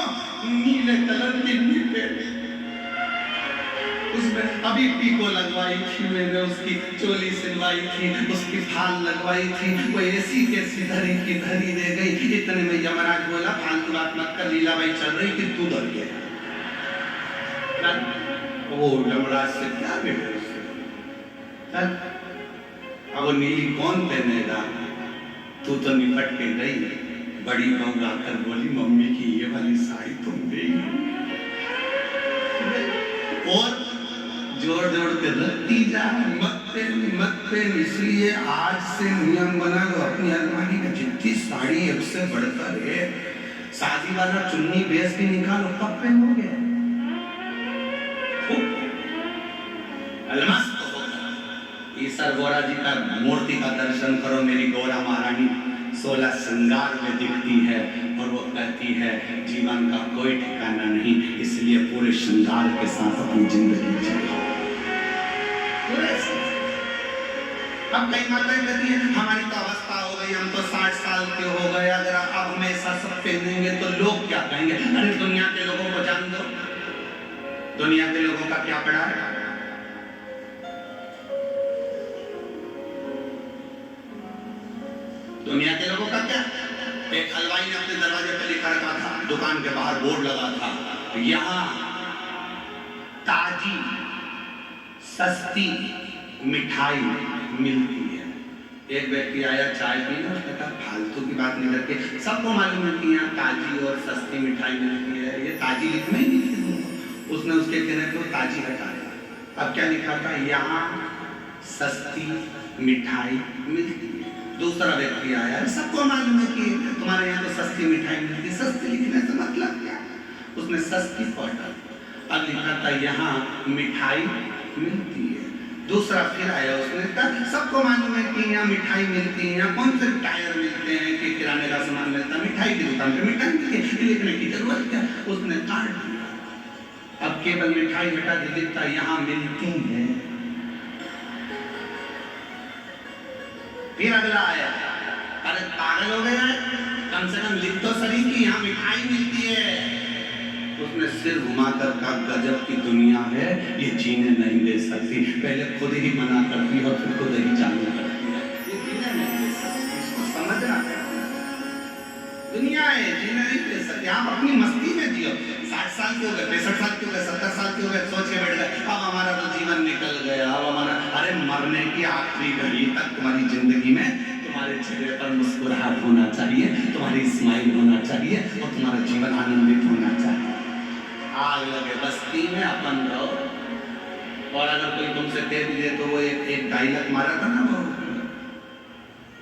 नीले कलर की निपट, उसमें अभी पीको लगवाई थी मैंने, उसकी चोली सिलवाई थी, उसकी फाल लगवाई थी, वो ऐसी कैसी धरी की धरी रह गई। इतने में यमराज बोला फालतू बात मत कर, लीलाबाई चल रही थी तू डर गया। वो यमराज से क्या बेटे उससे, अब वो नीली कौन पहनेगा, तू तो निपट के गई। बड़ी बहू आकर बोली मम्मी की ये वाली साड़ी तुम देगी, और जोड़ जोड़ के रखती जा, मत पेन। इसलिए आज से नियम बना लो अपनी अलमारी में, जितनी साड़ी एक से बढ़कर है, शादी वाला चुन्नी बेस भी निकालो, कब पहनोगे? ईसर गौरा जी का मूर्ति का दर्शन करो, मेरी गौरा महारानी 16 श्रृंगार में दिखती है और वो कहती है जीवन का कोई ठिकाना नहीं, इसलिए पूरे श्रृंगार के साथ अपनी जिंदगी जियो। अब कई माताएं कहती हैं हमारी तो अवस्था हो गई, हम तो 60 साल के हो गए, अगर अब हम ऐसा सब पहनेंगे तो लोग क्या कहेंगे? अरे दुनिया के लोगों को जान दो, दुनिया के लोगों का क्या पड़ा है? दुनिया के लोगों का क्या? एक हलवाई ने अपने दरवाजे पर लिखा रखा था, दुकान के बाहर बोर्ड लगा था, यहाँ ताजी सस्ती मिठाई मिलती है। एक व्यक्ति आया चाय पीने, उसने कहा फालतू की बात नहीं करके, सबको मालूम है कि यहाँ ताजी और सस्ती मिठाई मिलती है, ये ताजी लिखना ही नहीं थी। उसने उसके कहने को ताजी हटा दिया। अब क्या लिखा था? यहाँ सस्ती मिठाई मिलती है। दूसरा व्यक्ति आया, सबको मालूम है कि तुम्हारे यहाँ तो सस्ती मिठाई मिलती है, सस्ती लिखने से मतलब क्या? उसने सस्ती को हटा दिया। अब लिखा था यहाँ मिठाई मिलती है। दूसरा फिर आया, उसने कहा सबको मालूम है कि यहाँ मिठाई मिलती है, यहाँ कौन से टायर मिलते हैं कि किराने का सामान मिलता है, मिठाई की दुकान पे मिठाई मिलती है, लिखने की जरूरत क्या? उसने काट दिया। अब केवल मिठाई हटा दी, लिखता यहाँ मिलती है। फिर अगला आया, अरे पागल हो गया है, कम से कम लिख तो सही कि यहाँ मिठाई मिलती है। उसने सिर घुमाकर कहा गजब की दुनिया है, ये जीने नहीं दे सकती, पहले खुद ही मना करती है और फिर खुद ही चालू करती है। ये जीने नहीं दे सकती, इसको समझना है। दुनिया है, जीने नहीं दे सकती। आप अपनी मस्ती में जियो। 60 साल के हो गए, 65 साल के हो गए, 70 साल के हो गए, सोच के बैठ गए अब हमारा तो जीवन निकल गया, अब हमारा, अरे मरने की आखिरी घड़ी तक तुम्हारी जिंदगी में तुम्हारे चेहरे पर मुस्कुराहट होना चाहिए, तुम्हारी स्माइल होना चाहिए और तुम्हारा जीवन आनंदित होना चाहिए। आग लगे बस्ती में अपन रहो, और अगर कोई तुमसे कह भी दे तो वो एक डायलॉग मारा था ना, वो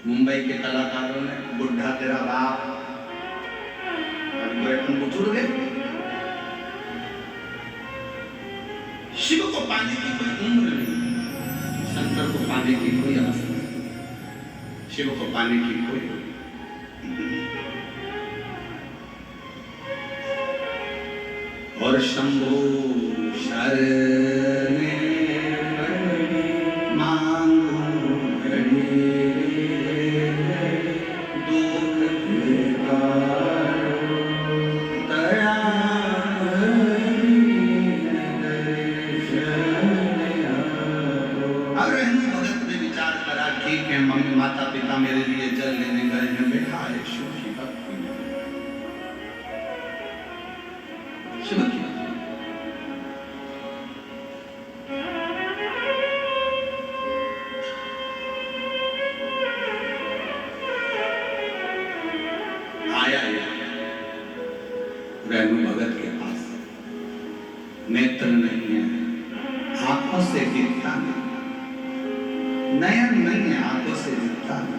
मुंबई के कलाकारों ने, बुढ़ा तेरा बाप, तुम बुजुर्ग है। शिव को पाने की कोई उम्र नहीं, शंकर को पाने की कोई अवस्था नहीं, शिव को पाने की कोई। और शंभो शरणे मांगो दुख दया अब रहने भगत ने विचार करा, ठीक है मम्मी माता पिता मेरे लिए जल लेने गए हैं, बैठा है शिव की भक्ति में, शिव की आया रेणु भगत के पास। नेत्र नहीं है, आंखों से दिखता नहीं, नयन नहीं है, आंखों से दिखता नहीं।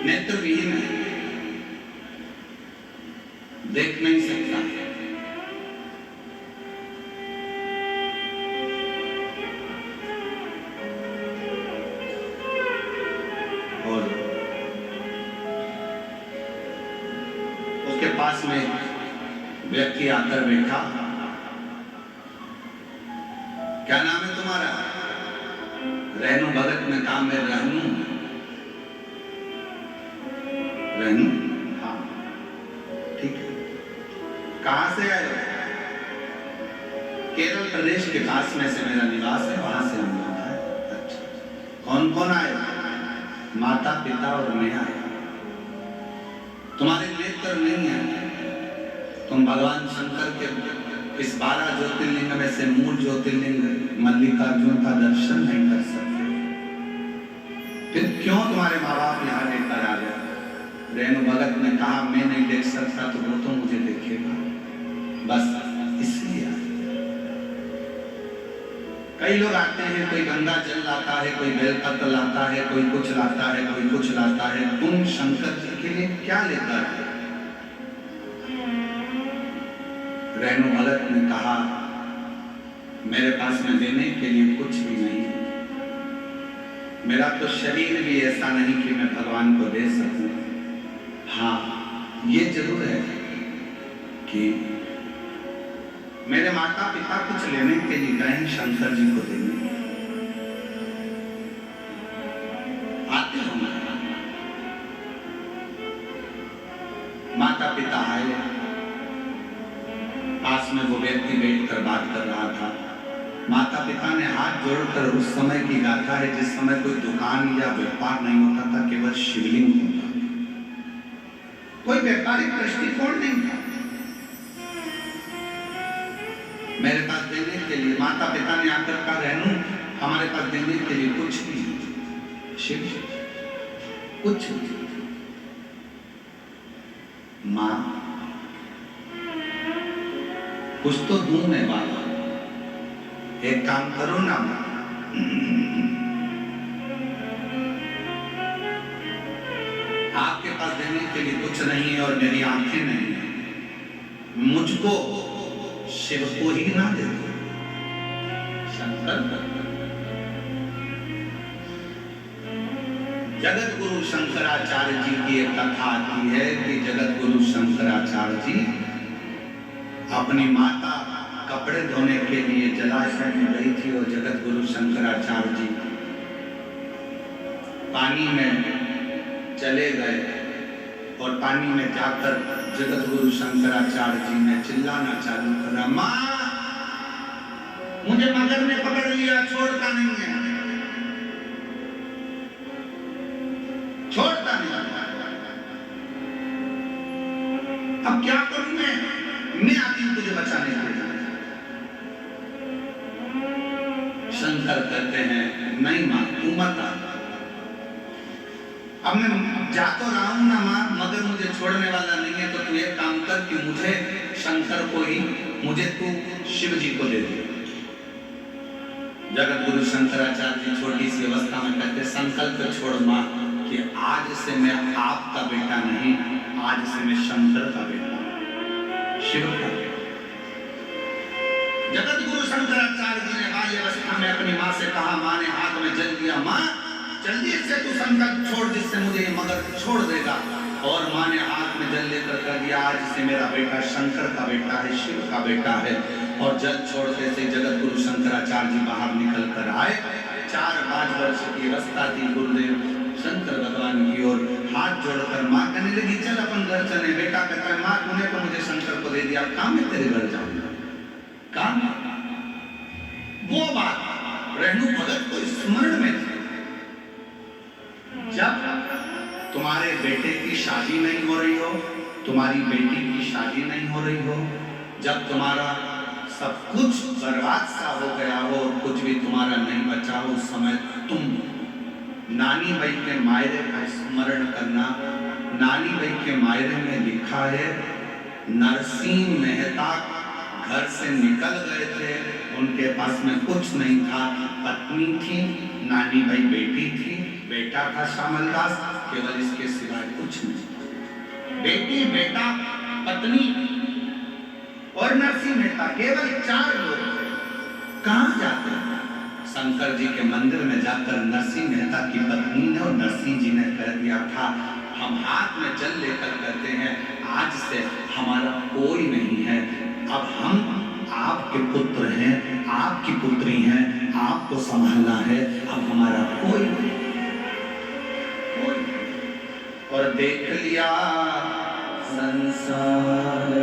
नेत्रविहीन है, देख नहीं सकता। पास में व्यक्ति आकर बैठा, क्या नाम है तुम्हारा? रहनु भगत ने कहा मैं रहनु। रहनु? हाँ ठीक है। कहां से आए? केरल प्रदेश के पास में से मेरा निवास है, वहां से हम लोग आए। अच्छा, कौन कौन आए? माता पिता और मैं आए। तुम्हारे नेत्र नहीं है, तुम भगवान शंकर के इस 12 ज्योतिर्लिंग में से मूल ज्योतिर्लिंग मल्लिकार्जुन का दर्शन नहीं कर सकते, फिर क्यों तुम्हारे माँ बाप यहाँ लेकर आ गए? रेणु भगत ने कहा मैं नहीं देख सकता तो वो तो मुझे देखेगा, बस इसलिए आए। कई लोग आते हैं, कोई गंगा जल लाता है, कोई बेलपत्र लाता है, कोई कुछ लाता है, कोई कुछ लाता है। तुम शंकर जी के लिए क्या लेकर आए? रेणु भगत ने कहा मेरे पास में देने के लिए कुछ भी नहीं है, मेरा तो शरीर भी ऐसा नहीं कि मैं भगवान को दे सकूं। हाँ ये जरूर है कि मेरे माता पिता कुछ लेने के लिए गए शंकर जी को देने, आते होंगे। माता पिता आए, पास में वो व्यक्ति बैठकर बात कर रहा था। माता पिता ने हाथ जोड़कर, उस समय की गाथा है जिस समय कोई दुकान या व्यापार नहीं होता था, केवल शिवलिंग होता था, कोई व्यापारिक दृष्टिकोण नहीं था। मेरे पास देने के लिए माता पिता ने आकर कहा रहनु हमारे पास देने के लिए कुछ नहीं, शिव कुछ नहीं। माँ कुछ तो दूं मैं बाबा, एक काम करो ना, आपके पास देने के लिए कुछ नहीं है और मेरी आंखें नहीं है, मुझको शिव को ही ना दे दो। शंकर जगत गुरु शंकराचार्य जी की एक कथा आती है कि जगत गुरु शंकराचार्य जी अपनी माता कपड़े धोने के लिए जलाशय में गई थी और जगत गुरु शंकराचार्य जी पानी में चले गए और पानी में जाकर जगत गुरु शंकराचार्य जी ने चिल्लाना चालू करा, माँ मुझे मगर ने पकड़ लिया, छोड़ता नहीं है, छोड़ता नहीं। अब क्या करूं मैं आती हूं तुझे बचाने के लिए। शंकर कहते हैं नहीं मां तू मत आ, अब मैं जा तो रहा हूं ना मां, मगर मुझे छोड़ने वाला नहीं है, तो तू एक काम कर कि मुझे शंकर को ही, मुझे तू शिव जी को दे दे। जगत गुरु शंकराचार्य जी छोटी सी अवस्था में कहते संकल्प छोड़ मां कि आज से मैं आपका बेटा नहीं, आज से मैं शंकर का बेटा, शिव का बेटा। जगत गुरु शंकराचार्य जी ने बाल्य अवस्था में अपनी मां से कहा, मां ने हाथ में जल दिया, मां जल्दी से तू संकल्प छोड़ जिससे मुझे ये मगर छोड़ देगा। और मां ने हाथ में जल लेकर कर दिया, आज से मेरा बेटा शंकर का बेटा है, शिव का बेटा है। और जल छोड़ते से जगत गुरु शंकराचार्य जी बाहर निकल कर आए। 4-5 वर्ष की अवस्था थी। गुरुदेव शंकर भगवान की ओर हाथ जोड़कर मां कहने लगी चल अपन घर चले। बेटा कहता है मां तूने तो मुझे शंकर को दे दिया, काम मैं तेरे घर जाऊंगा, काम। वो बात रेणु भगत को स्मरण में थी। जब तुम्हारे बेटे की शादी नहीं हो रही हो, तुम्हारी बेटी की शादी नहीं हो रही हो, जब तुम्हारा सब कुछ बर्बाद सा हो गया हो और कुछ भी तुम्हारा नहीं बचा हो, उस समय तुम नानी भाई के मायरे का स्मरण करना। नानी भाई के मायरे में लिखा है नरसिंह मेहता घर से निकल गए थे, उनके पास में कुछ नहीं था, पत्नी थी, नानी भाई बेटी थी, बेटा था श्यामलदास, केवल इसके सिवाय कुछ नहीं। बेटी, बेटा, पत्नी और नरसिंह मेहता, केवल 4 लोग थे। कहां जाते हैं? शंकर जी के मंदिर में जाकर नरसिंह मेहता की पत्नी ने और नरसिंह जी ने कह दिया था हम हाथ में जल लेकर कहते हैं आज से हमारा कोई नहीं है। अब हम आपके पुत्र हैं, आपकी पुत्री हैं, आपको संभालना है। अब हमारा कोई नहीं, कोई। और देख लिया संसार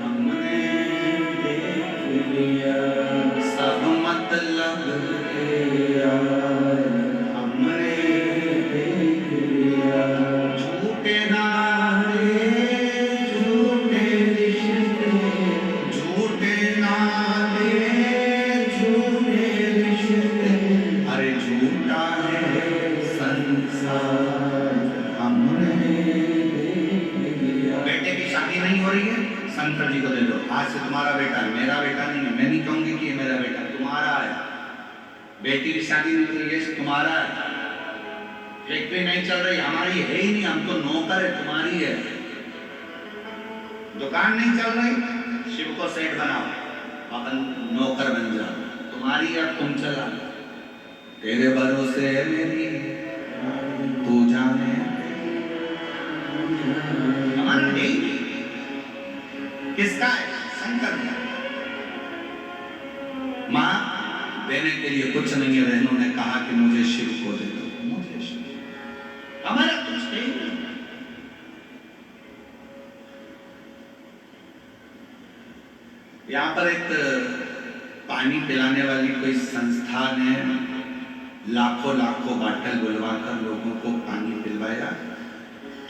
हमने, देख लिया सब मतलब हमने देख लिया। झूठे नारे झूठे रिश्ते, झूठे नारे झूठे रिश्ते, अरे झूठा है संसार हमने देख लिया। बेटे की शादी नहीं हो रही है, शंकर जी को दे दो। आज से तुम्हारा बेटा है, मेरा बेटा नहीं है। मैं नहीं कहूंगी कि ये मेरा बेटा, तुम्हारा है। बेटी की शादी नहीं हो रही है, तुम्हारा है। फैक्ट्री नहीं चल रही, हमारी है ही नहीं, हम तो नौकर है, तुम्हारी है। दुकान नहीं चल रही, शिव को सेठ बनाओ, अपन नौकर बन जाओ, तुम्हारी है, तुम चला। तेरे भरोसे है मेरी, तू जाने हमारा है ही नहीं। किसका है? शंकर जी। माँ देने के लिए कुछ नहीं है, बहनों ने कहा कि मुझे शिव को दे दो, मुझे शिव, हमारा कुछ नहीं है। यहाँ पर एक पानी पिलाने वाली कोई संस्था ने लाखों लाखों बाटल बुलवाकर लोगों को पानी पिलवाया।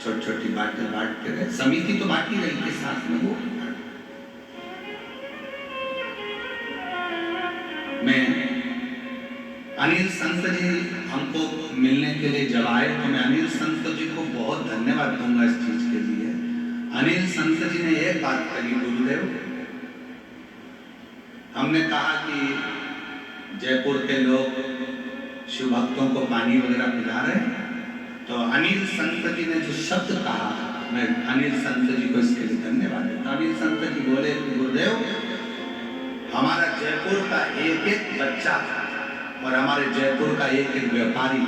छोटी छोटी बाटल बांट के गए, समिति तो बांटी रही के साथ में वो। मैं अनिल संत जी हमको मिलने के लिए जब आए तो मैं अनिल संत जी को बहुत धन्यवाद दूंगा इस चीज के लिए। अनिल संत जी ने एक बात कही, गुरुदेव, हमने कहा कि जयपुर के लोग शिव भक्तों को पानी वगैरह पिला रहे हैं, तो अनिल संत जी ने जो शब्द कहा, मैं अनिल संत जी को इसके लिए धन्यवाद देता। अनिल संत जी बोले, गुरुदेव, हमारा जयपुर का एक एक बच्चा और हमारे जयपुर का एक एक व्यापारी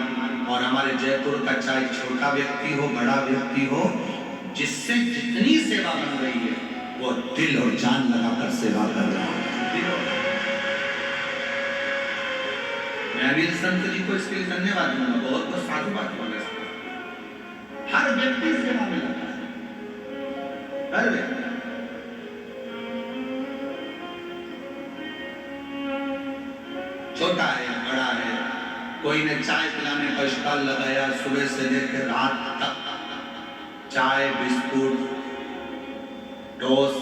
और हमारे जयपुर का चाहे छोटा व्यक्ति हो बड़ा व्यक्ति हो, जिससे जितनी सेवा बन रही है वो दिल और जान लगाकर सेवा कर रहा है। मैं अनिल संत जी को इसके लिए धन्यवाद दूंगा, बहुत बहुत साधुवाद बोले। हर व्यक्ति सेवा में लगा है, हर व्यक्ति। छोटा है बड़ा है, कोई ने चाय पिलाने का स्टॉल लगाया, सुबह से लेकर रात तक चाय बिस्कुट टोस्ट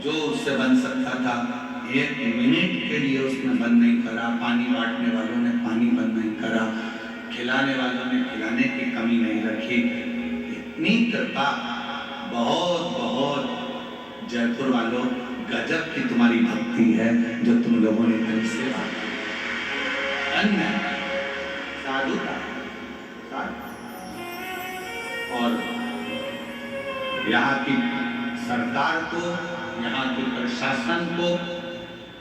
जो उससे बन सकता था, एक मिनट के लिए उसने बंद नहीं करा। पानी बांटने वालों ने पानी बंद नहीं करा, खिलाने वालों ने खिलाने की कमी नहीं रखी। इतनी कृपा, बहुत बहुत जयपुर वालों, गजब की तुम्हारी भक्ति है जो तुम लोगों ने कल से साधुता। और यहाँ की सरकार को, यहाँ के प्रशासन को,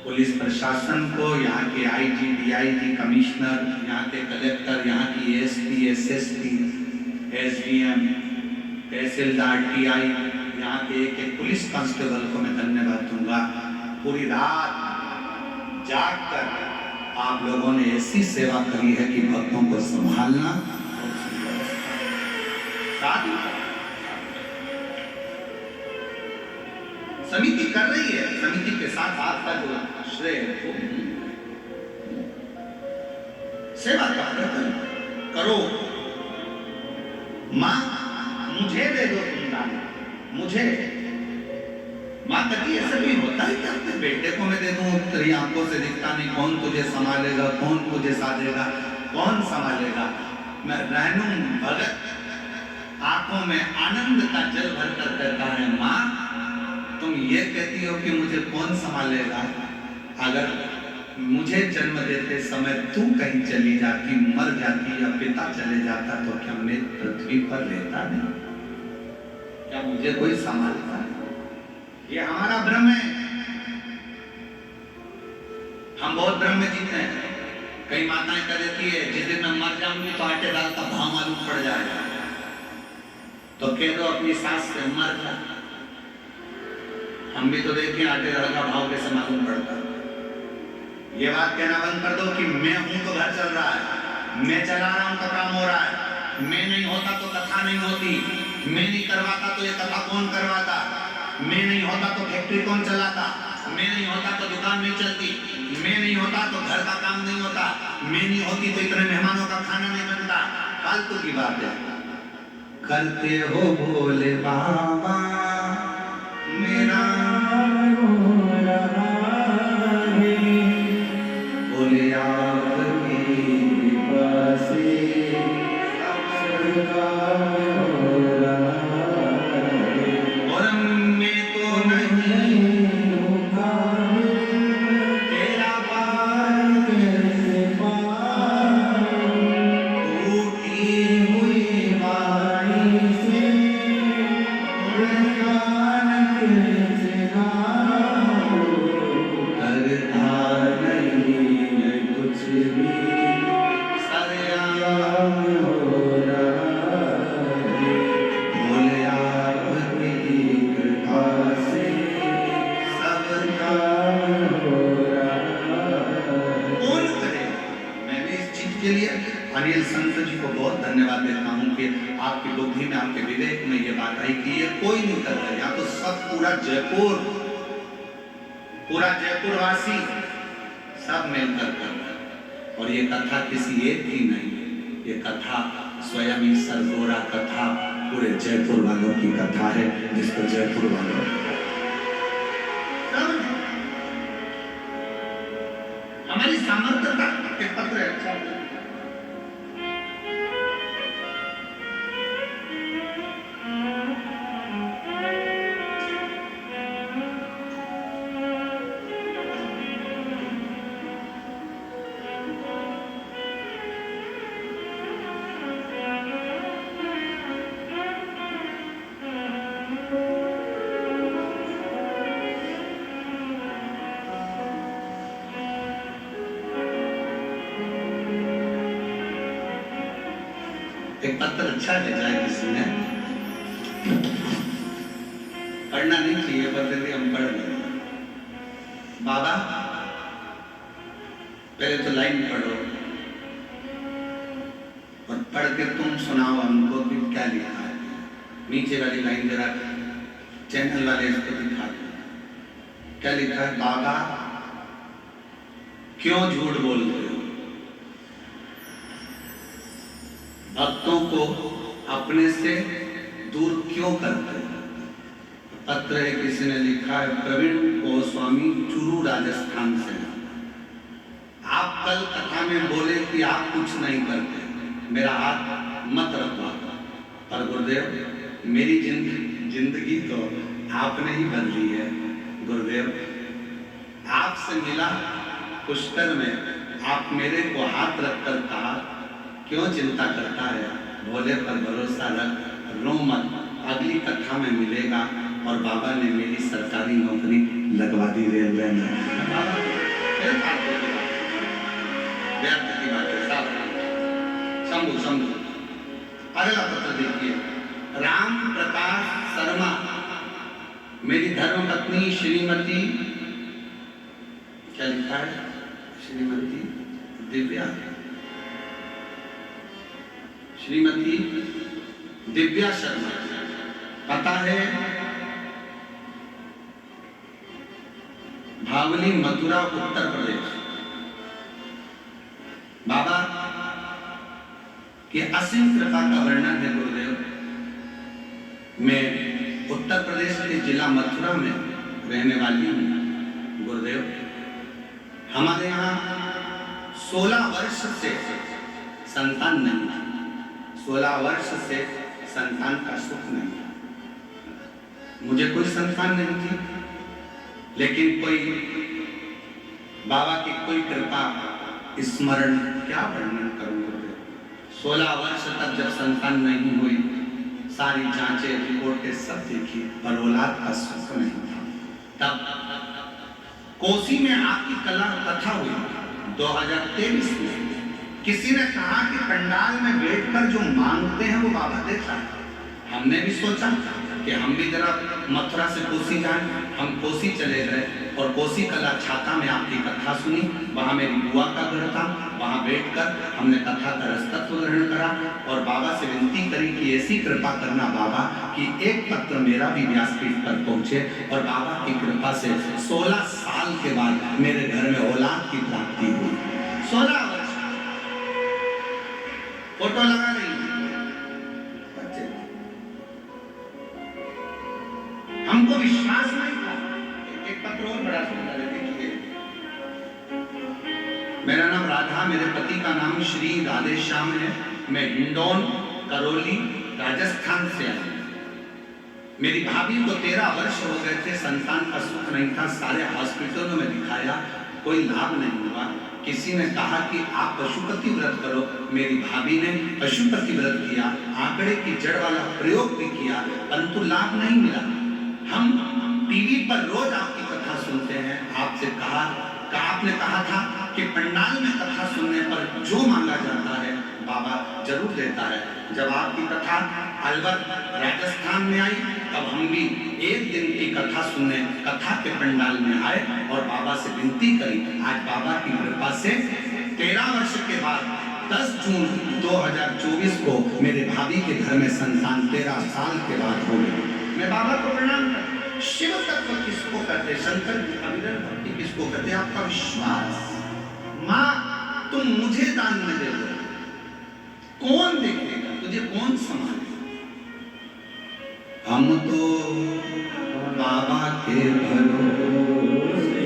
पुलिस प्रशासन को, यहाँ के आईजी, डीआईजी, कमिश्नर, यहाँ के कलेक्टर, यहाँ की एसपी, एसएसपी, एसडीएम, तहसीलदार, टीआई, यहाँ के एक एक पुलिस कांस्टेबल को मैं धन्यवाद दूंगा। पूरी रात जागकर आप लोगों ने ऐसी सेवा करी है कि भक्तों को संभालना समिति कर रही है। समिति के साथ आपका जो श्रेय है, सेवा करो। माँ मुझे दे दो तुम दान, मुझे। माँ कभी ऐसा भी होता है कि अपने बेटे को मैं दे दूं, तेरी आंखों से दिखता नहीं, कौन तुझे संभालेगा, कौन तुझे साधेगा, कौन संभालेगा। मैं रहनुम भगत आंखों में आनंद का जल भर कर कहता है, माँ तुम ये कहती हो कि मुझे कौन संभालेगा, अगर मुझे जन्म देते समय तू कहीं चली जाती, मर जाती या पिता चले जाता तो क्या मैं पृथ्वी पर रहता नहीं? क्या मुझे कोई संभालता? ये हमारा भ्रम है। हम बहुत भ्रम में जीते हैं। कई माताएं कह देती है जिस दिन मैं मर जाऊंगी तो आटे दाल का भाव मालूम पड़ जाएगा, तो कह दो अपनी सास से मर जा, हम भी तो देखें आटे दाल का भाव कैसे मालूम पड़ता। ये बात कहना बंद कर दो कि मैं हूं तो घर चल रहा है, मैं चला रहा हूं तो काम हो रहा है, मैं नहीं होता तो कथा नहीं होती, मैं नहीं करवाता तो ये कथा कौन करवाता, मैं नहीं होता तो फैक्ट्री कौन चलाता, मैं नहीं होता तो दुकान नहीं चलती, मैं नहीं होता तो घर का काम नहीं होता, मैं नहीं होती तो इतने मेहमानों का खाना नहीं बनता। फालतू की बात है। करते हो भोले बाबा मेरा हो रहा है, भोले आपकी कृपा से सब काम हो रहा है। और मैं तो नहीं होगा तेरा पार कैसे पाऊं, टूटी हुई वाणी से गुणगान कैसे गाऊं, करता नहीं है कुछ भी सरेआम हो रहा है, भोले आपकी कृपा से सब काम हो रहा है। कौन करे? मैं भी इस चीज के लिए अनिल संत जी को बहुत धन्यवाद देता हूँ कि आपकी बुद्धि में, आपके विवेक में ये बात आई कि ये कोई नहीं कर रहा। यहाँ तो सब पूरा जयपुर वासी सब मिलकर कर रहा है। और ये कथा किसी एक की नहीं, ये कथा स्वयं ही सरगोरा कथा पूरे जयपुर वालों की कथा है, जिसको जयपुर वालों हमारी सामर्थ्यता के पत्र अच्छा है। एक पत्र अच्छा भेजा है किसी ने, पढ़ना नहीं चाहिए पर यदि हम पढ़ लें। बाबा पहले तो लाइन पढ़ो और पढ़ के तुम सुनाओ हमको कि क्या लिखा है। नीचे वाली लाइन जरा चैनल वाले इसको दिखा दो, क्या लिखा है। बाबा क्यों झूठ बोलते हो, भक्तों को अपने से दूर क्यों करते हो। पत्र है किसी ने लिखा है, प्रवीण गोस्वामी चूरू राजस्थान से। आप कल कथा में बोले कि आप कुछ नहीं करते, मेरा हाथ मत रखवा, पर गुरुदेव मेरी जिंदगी तो आपने ही बदली है। गुरुदेव आपसे मिला पुष्कर में, आप मेरे को हाथ रखकर कहा क्यों चिंता करता है, भोले पर भरोसा रख, रो मत, अगली कथा में मिलेगा। और बाबा ने मेरी सरकारी नौकरी लगवा दी रेलवे में। समझो अगला पत्र देखिए। राम प्रकाश शर्मा, मेरी धर्म पत्नी श्रीमती, क्या लिखा है, श्रीमती दिव्या, श्रीमती दिव्या शर्मा, पता है भावली मथुरा उत्तर प्रदेश। बाबा की असीम कृपा का वर्णन है गुरुदेव। मैं उत्तर प्रदेश के जिला मथुरा में रहने वाली हूँ गुरुदेव। हमारे यहाँ 16 वर्ष से संतान नहीं था, 16 वर्ष से संतान का सुख नहीं था। मुझे कोई संतान नहीं थी, लेकिन कोई बाबा की कोई कृपा, स्मरण, क्या वर्णन करूं। 16 वर्ष तक जब संतान नहीं हुई, सारी जांचें रिपोर्टें सब देखी, पर औलाद का सुख नहीं था। तब कोसी में आपकी कला कथा हुई 2023 में। किसी ने कहा कि पंडाल में बैठकर जो मांगते हैं वो बाबा देता है। हमने भी सोचा कि हम भी जरा मथुरा से कोसी जाएं। हम कोसी चले गए और कोसी कला छाता में आपकी कथा सुनी। वहाँ मेरी बुआ का घर था, वहाँ बैठकर हमने कथा का रसतत्व ग्रहण करा और बाबा से विनती करी कि ऐसी कृपा करना बाबा कि एक पत्र मेरा भी व्यासपीठ पर पहुँचे। और बाबा की कृपा से 16 साल के बाद मेरे घर में औलाद की प्राप्ति हुई। 16 वर्ष फोटो लगा नहीं बच्चे, हमको विश्वास नहीं था। एक पत्र और बड़ा सुंदर है, देखिए। मेरा नाम राधा, मेरे पति का नाम श्री राधे श्याम है। मैं हिंडौन करौली राजस्थान से आई। मेरी भाभी को 13 वर्ष हो गए थे, संतान का सुख नहीं था। सारे हॉस्पिटलों में दिखाया, कोई लाभ नहीं हुआ। किसी ने कहा कि आप पशुपति व्रत करो। मेरी भाभी ने पशुपति व्रत किया, आंकड़े की जड़ वाला प्रयोग भी किया, परंतु लाभ नहीं मिला। हम टीवी पर रोज आपकी कथा सुनते हैं। आपसे आपने कहा था कि पंडाल में कथा सुनने पर जो मांगा जाता है बाबा जरूर देता है। जब आपकी कथा अलवर राजस्थान में आई तब हम भी एक दिन की कथा सुनने कथा के पंडाल में आए और बाबा से विनती करी। आज बाबा की कृपा से 13 वर्ष के बाद 10 जून 2024 को मेरे भाभी के घर में संतान 13 साल के बाद हो गई। मैं बाबा को प्रणाम करता। शिव तत्व किसको कहते, शंकर की अविरल भक्ति किसको कहते, आपका विश्वास। माँ तुम मुझे दान में दे दो, कौन देखेगा तुझे, कौन संभालेगा। हम तो बाबा के भरोसे,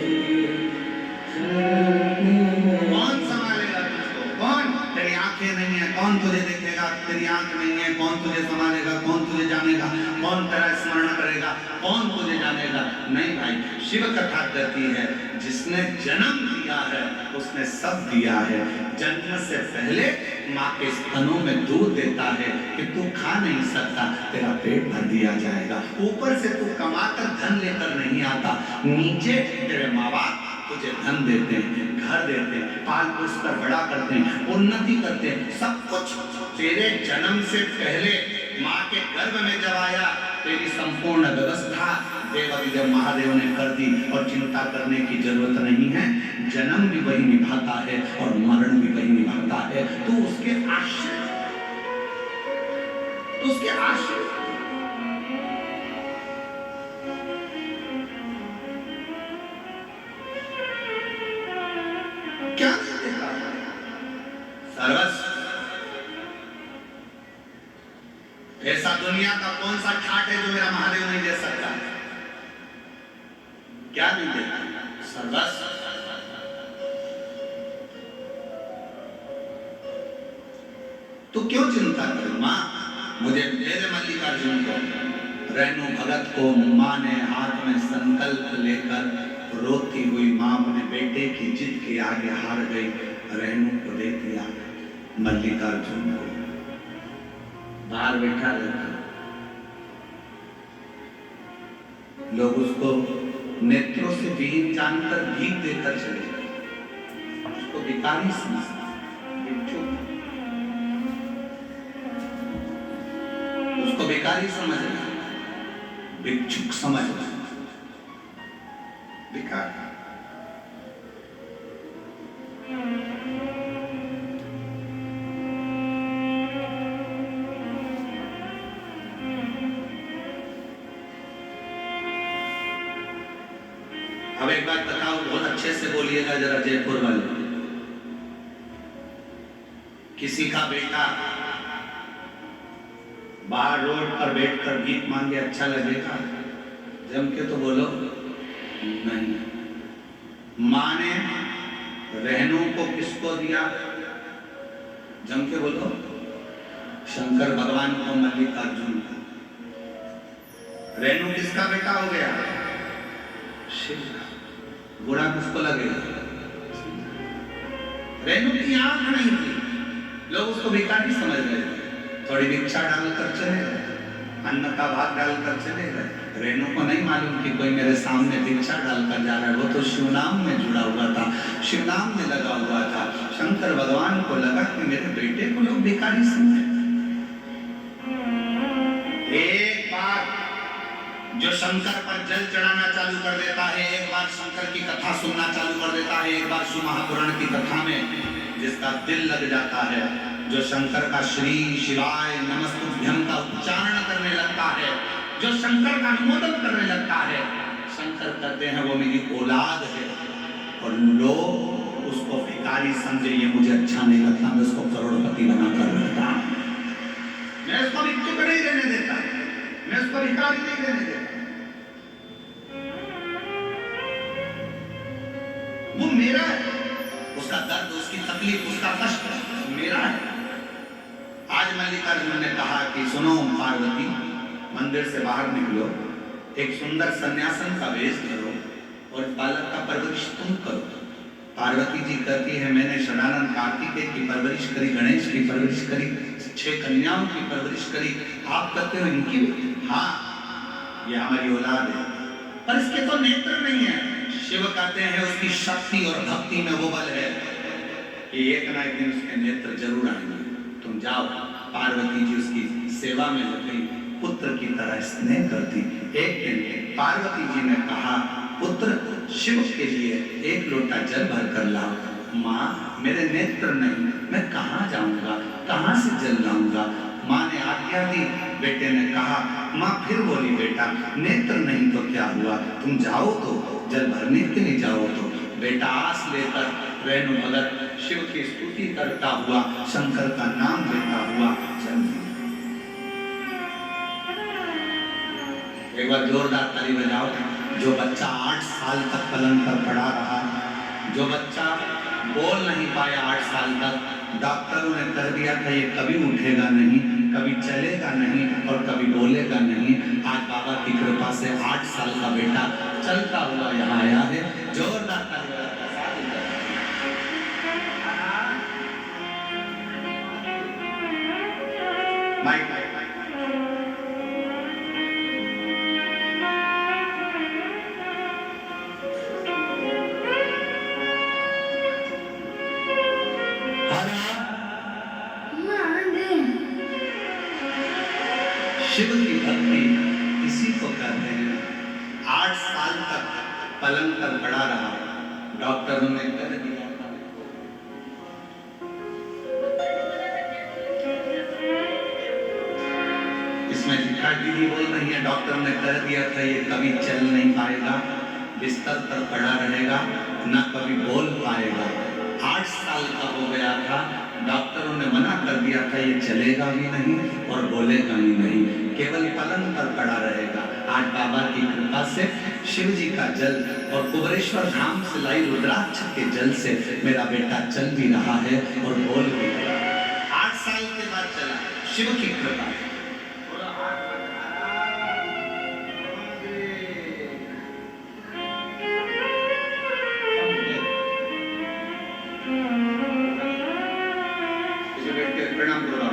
कौन संभालेगा तुझको, कौन, तेरी आंखें नहीं है कौन तुझे देखेगा, तेरी आंख नहीं है कौन तुझे संभालेगा, कौन तुझे जानेगा, कौन तेरा स्मरण करेगा, कौन तुझे जानेगा। नहीं भाई, शिव कथा कहती है जिसने जन्म दिया है उसने सब दिया है। जन्म से पहले माँ के स्तनों में दूध देता है कि तू खा नहीं सकता, तेरा पेट भर दिया जाएगा। ऊपर से तू कमाकर धन लेकर नहीं आता, नीचे तेरे माँ बाप तुझे धन देते हैं, घर देते हैं, पाल पोस कर बड़ा करते हैं, उन्नति करते हैं। सब कुछ तेरे जन्म से पहले माँ के गर्भ में जब आया तेरी संपूर्ण व्यवस्था देवादिदेव महादेव ने कर दी और चिंता करने की जरूरत नहीं है। जन्म भी वही निभाता है और मरण भी वही निभाता है। तो उसके आश्रय, क्या सर्वस्व। ऐसा दुनिया का कौन सा ठाट है जो मेरा महादेव नहीं दे सकता, क्या नहीं देता, सर्वस्व। तू क्यों चिंता करे माँ, मुझे दे दे मल्लिकार्जुन को। रेणु भगत को माँ ने हाथ में संकल्प लेकर रोती हुई माँ अपने बेटे की जिद के आगे हार गई। रेणु को दे दिया मल्लिकार्जुन को, बाहर बैठा रहता। लोग उसको नेत्रों से विहीन जानकर भीख देकर चले गए। उसको भिखारी समझते, उसको भिखारी समझ रहा, भिक्षुक समझ रहा, भिखारी। अब एक बात बताओ, बहुत अच्छे से बोलिएगा जरा जयपुर वाले। किसी का बेटा बाहर रोड पर बैठकर भीख मांगे, अच्छा लगेगा? जम के तो बोलो नहीं। माँ ने रेणु को किसको दिया? जम के बोलो, शंकर भगवान को, मल्लिकार्जुन को। रेणु किसका बेटा हो गया? शिव का। बुरा किसको लगेगा? रेणु की आंख नहीं थी, लोग उसको भिखारी समझ रहे थे। थोड़ी भिक्षा डालकर चले गए, अन्न का भाग डालकर चले गए। रेणु को नहीं मालूम कि कोई मेरे सामने भिक्षा डालकर जा रहा है। वो तो शिवनाम में जुड़ा हुआ था, शिवनाम में लगा हुआ था। शंकर भगवान को लगा कि मेरे बेटे को लोग भिखारी समझे। एक बार शंकर पर जल चढ़ाना चालू कर देता है, एक बार शंकर की कथा सुनना चालू कर देता है, एक बार शिव महापुराण की कथा में जिसका दिल लग जाता है, जो शंकर का श्री शिवाय नमस्तुभ्यं का उच्चारण करने लगता है, जो शंकर का अनुमोदन करने लगता है, शंकर कहते हैं वो मेरी औलाद है। और लोग उसको भिखारी समझे, ये मुझे अच्छा नहीं लगता, मैं उसको करोड़पति बना कर रखता, मैं उसको भिक्षुक नहीं रहने देता, मैं उसको भिखारी नहीं रहने देता। वो मेरा है, उसका दर्द, उसकी तकलीफ, उसका कष्ट मेरा है। आज मल्लिकार्जुन ने कहा कि सुनो पार्वती, मंदिर से बाहर निकलो, एक सुंदर सन्यासन का वेश धरो और बालक का परवरिश तुम करो। पार्वती जी कहती है मैंने षडानंद कार्तिकेय की परवरिश करी, गणेश की परवरिश करी, 6 कन्याओं की परवरिश करी, आप कहते हो इनकी भी? हाँ, ये हमारी औलाद है, पर इसके तो नेत्र नहीं है। शिव कहते हैं उसकी शक्ति और भक्ति में वो बल है कि एक ना एक दिन उसके नेत्र जरूर आएंगे। तुम जाओ। पार्वती जी उसकी सेवा में लग गई, पुत्र की तरह स्नेह करती। एक दिन पार्वती जी ने कहा पुत्र शिव के लिए 1 लोटा जल भर कर लाओ। माँ मेरे नेत्र नहीं, मैं कहाँ जाऊंगा, कहाँ से जल लाऊंगा? माँ ने आज्ञा दी। बेटे ने कहा, माँ फिर बोली बेटा नेत्र नहीं तो क्या हुआ, तुम जाओ तो, जल भरने के लिए जाओ तो। बेटा आस लेकर रेणु भगत शिव की स्तुति करता हुआ, शंकर का नाम लेता हुआ चल। एक बार जोरदार ताली बजाओ। जो बच्चा 8 साल तक पलंग पर पड़ा रहा, जो बच्चा बोल नहीं पाया 8 साल तक, डॉक्टरों ने कह दिया था ये कभी उठेगा नहीं, कभी चलेगा नहीं और कभी बोलेगा नहीं। आज बाबा की कृपा से 8 साल का बेटा चलता हुआ यहाँ आया है। जोरदार ताली बजाओ। माइक शिव की भक्ति इसी को कहते हैं। 8 साल तक पलंग पर पड़ा रहा, डॉक्टरों ने कह दिया था इसमें दीदी बोल रही है, डॉक्टर ने कह दिया था ये कभी चल नहीं पाएगा, बिस्तर पर पड़ा रहेगा, ना कभी बोल पाएगा। 8 साल का हो गया था, डॉक्टरों ने मना कर दिया था ये चलेगा भी नहीं और बोलेगा भी नहीं, केवल पलंग पर पड़ा रहेगा। आज बाबा की कृपा से शिव जी का जल और कुबरेश्वर धाम से लाई रुद्राक्ष के जल से मेरा बेटा चल भी रहा है और बोल भी रहा है। 8 साल के बाद चला, शिव की कृपा। प्रणाम करो।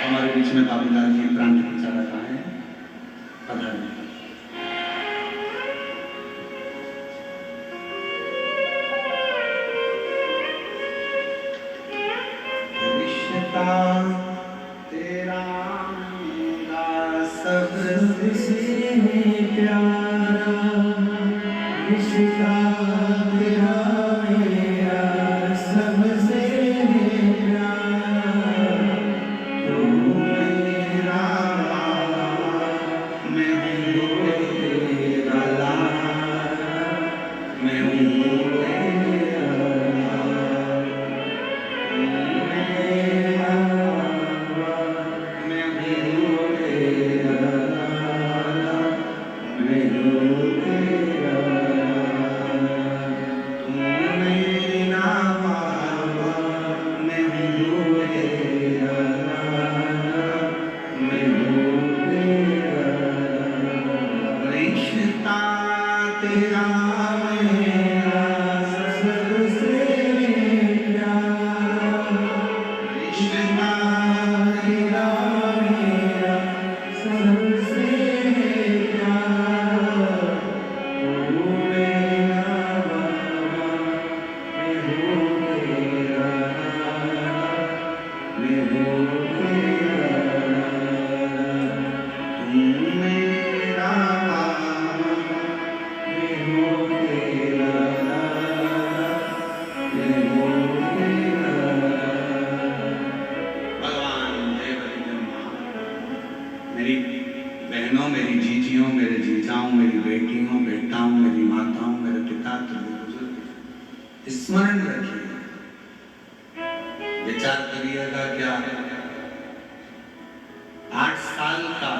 हमारे बीच में बाबूलाल जी प्राण प्रतिष्ठा रखा है, पधारें। रिश्ता तेरा मेरा सबसे प्यारा, रिश्ता तेरा मेरा सबसे तेरा मेरा सबसे प्यारा रिश्ता तेरा मेरा सबसे प्यारा तू मेरा बाबा मैं हूँ तेरा मैं हूँ तेरा तू मेरा बाबा मैं हूँ तेरा मैं हूँ तेरा। भगवान देवरी ब्रह्मा, मेरी बहनों, मेरी जीजियों, मेरे जीजाओं, मेरी बेटियों, बेटाओं, मेरी माताओं, मेरे पिता, तुम्हें बुजुर्ग स्मरण रखिए, विचार करिएगा। क्या 8 साल का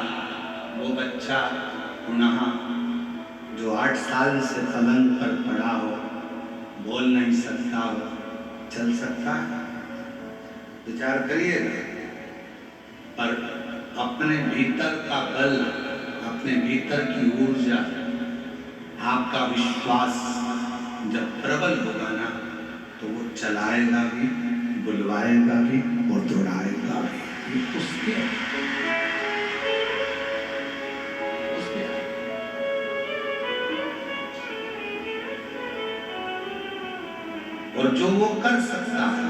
वो बच्चा पुनः जो 8 साल से पलंग पर पड़ा हो, बोल नहीं सकता हो, चल सकता है? विचार करिएगा। पर अपने भीतर का बल, अपने भीतर की ऊर्जा, आपका विश्वास जब प्रबल होगा ना, तो वो चलाएगा भी, बुलवाएगा भी और दौड़ाएगा भी। उसके और जो वो कर सकता है,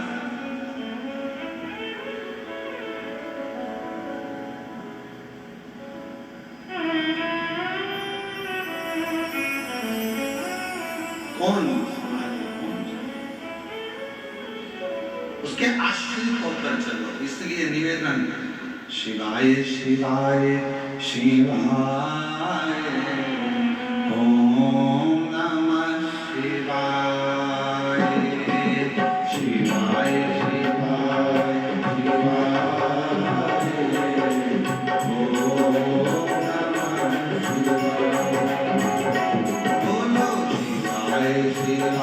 कौन उसके आश्रित होकर चलो। इसलिए निवेदन, शिवाय शिवाय शिवाय ओम नमः शिवाय शिवाय शिवाय शिवाय ओम नमः शिवाय। बोलो शिवाय शिवाय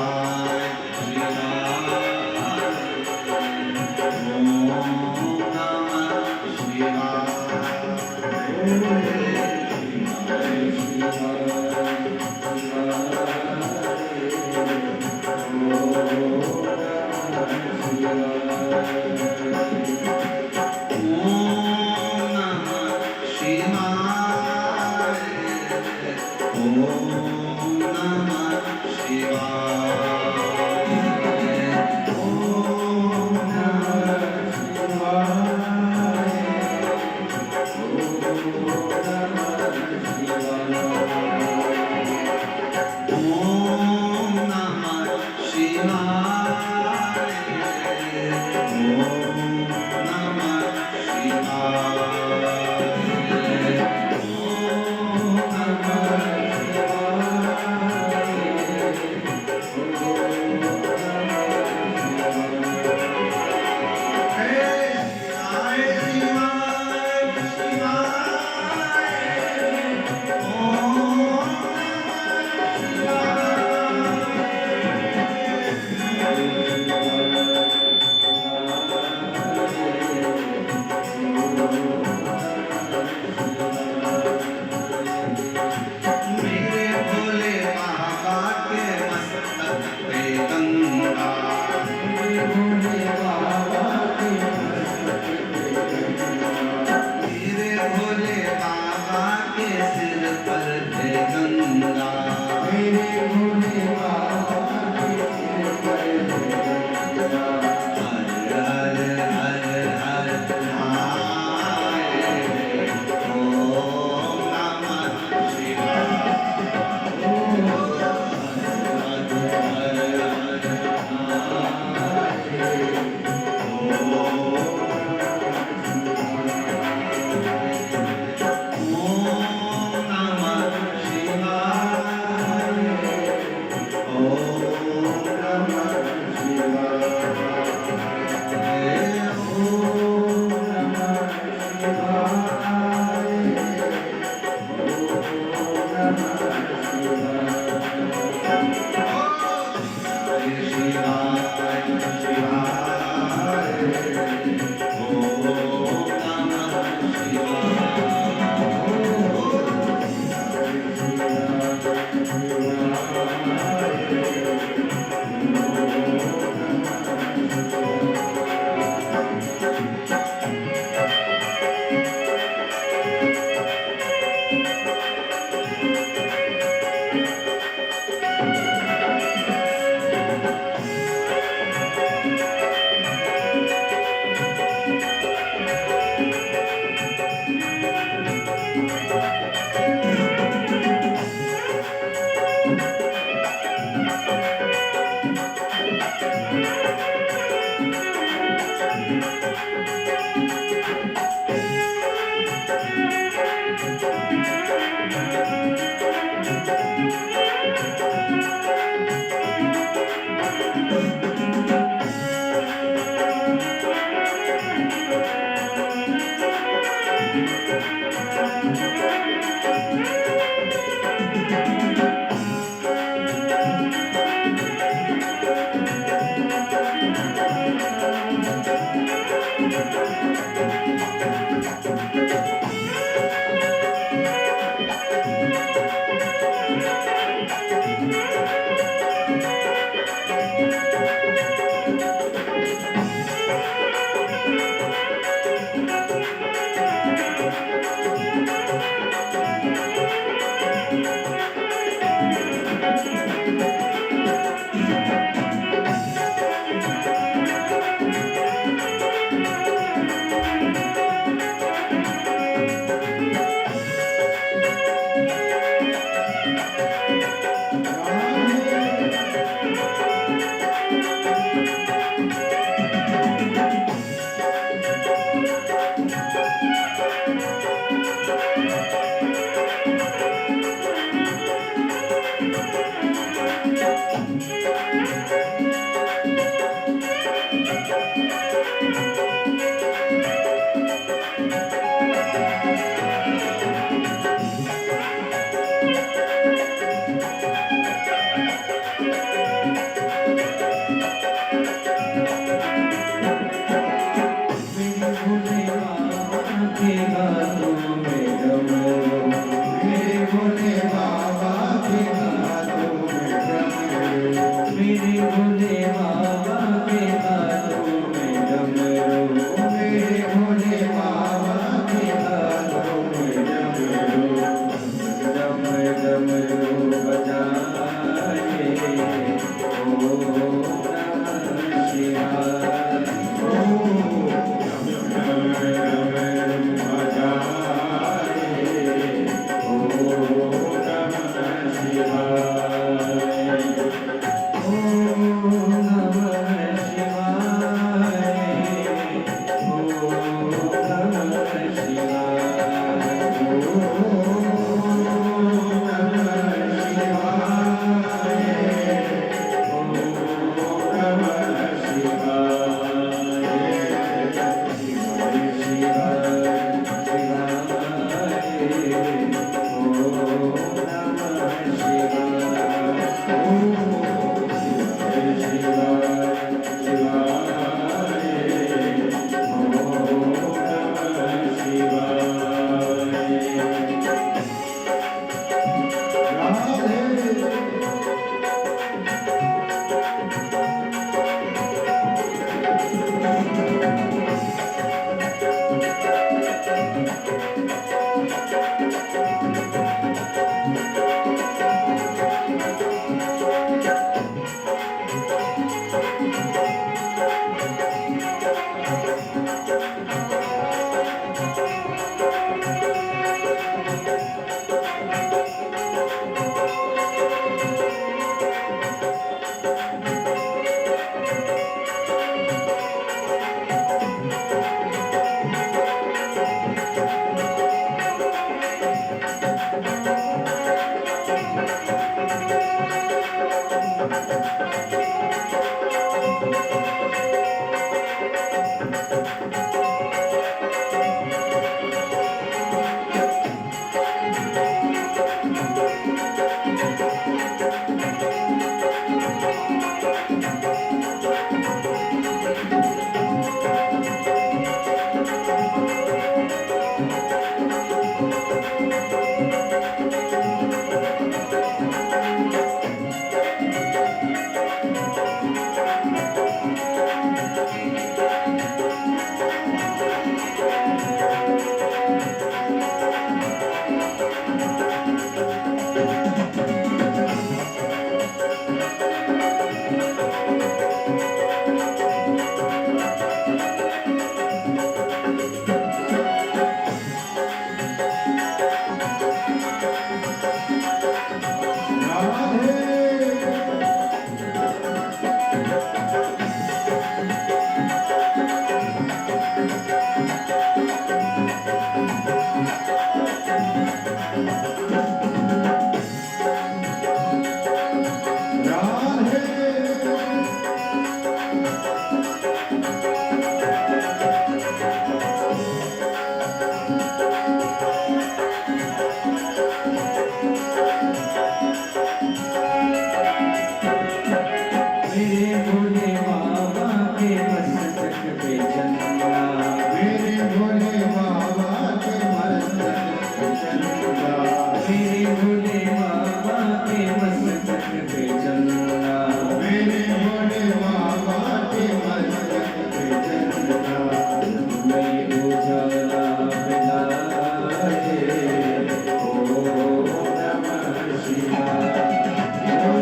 मेरे भोले बाबा के मस्तक पे चलना, मेरे भोले बाबा के मस्तक पे चलना, मैं उजाला मिलाए, ओम नमः शिवाय। जग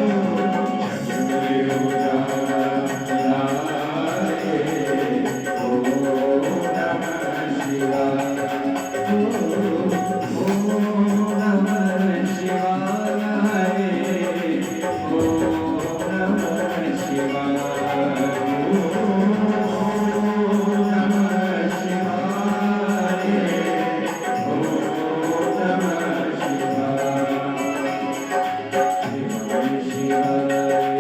में उजाला मिलाए, ओम नमः शिवाय। ओम नमः शिवाय। ओम नमः शिवाय। ओम नमः शिवाय। ओम नमः शिवाय। शिवाय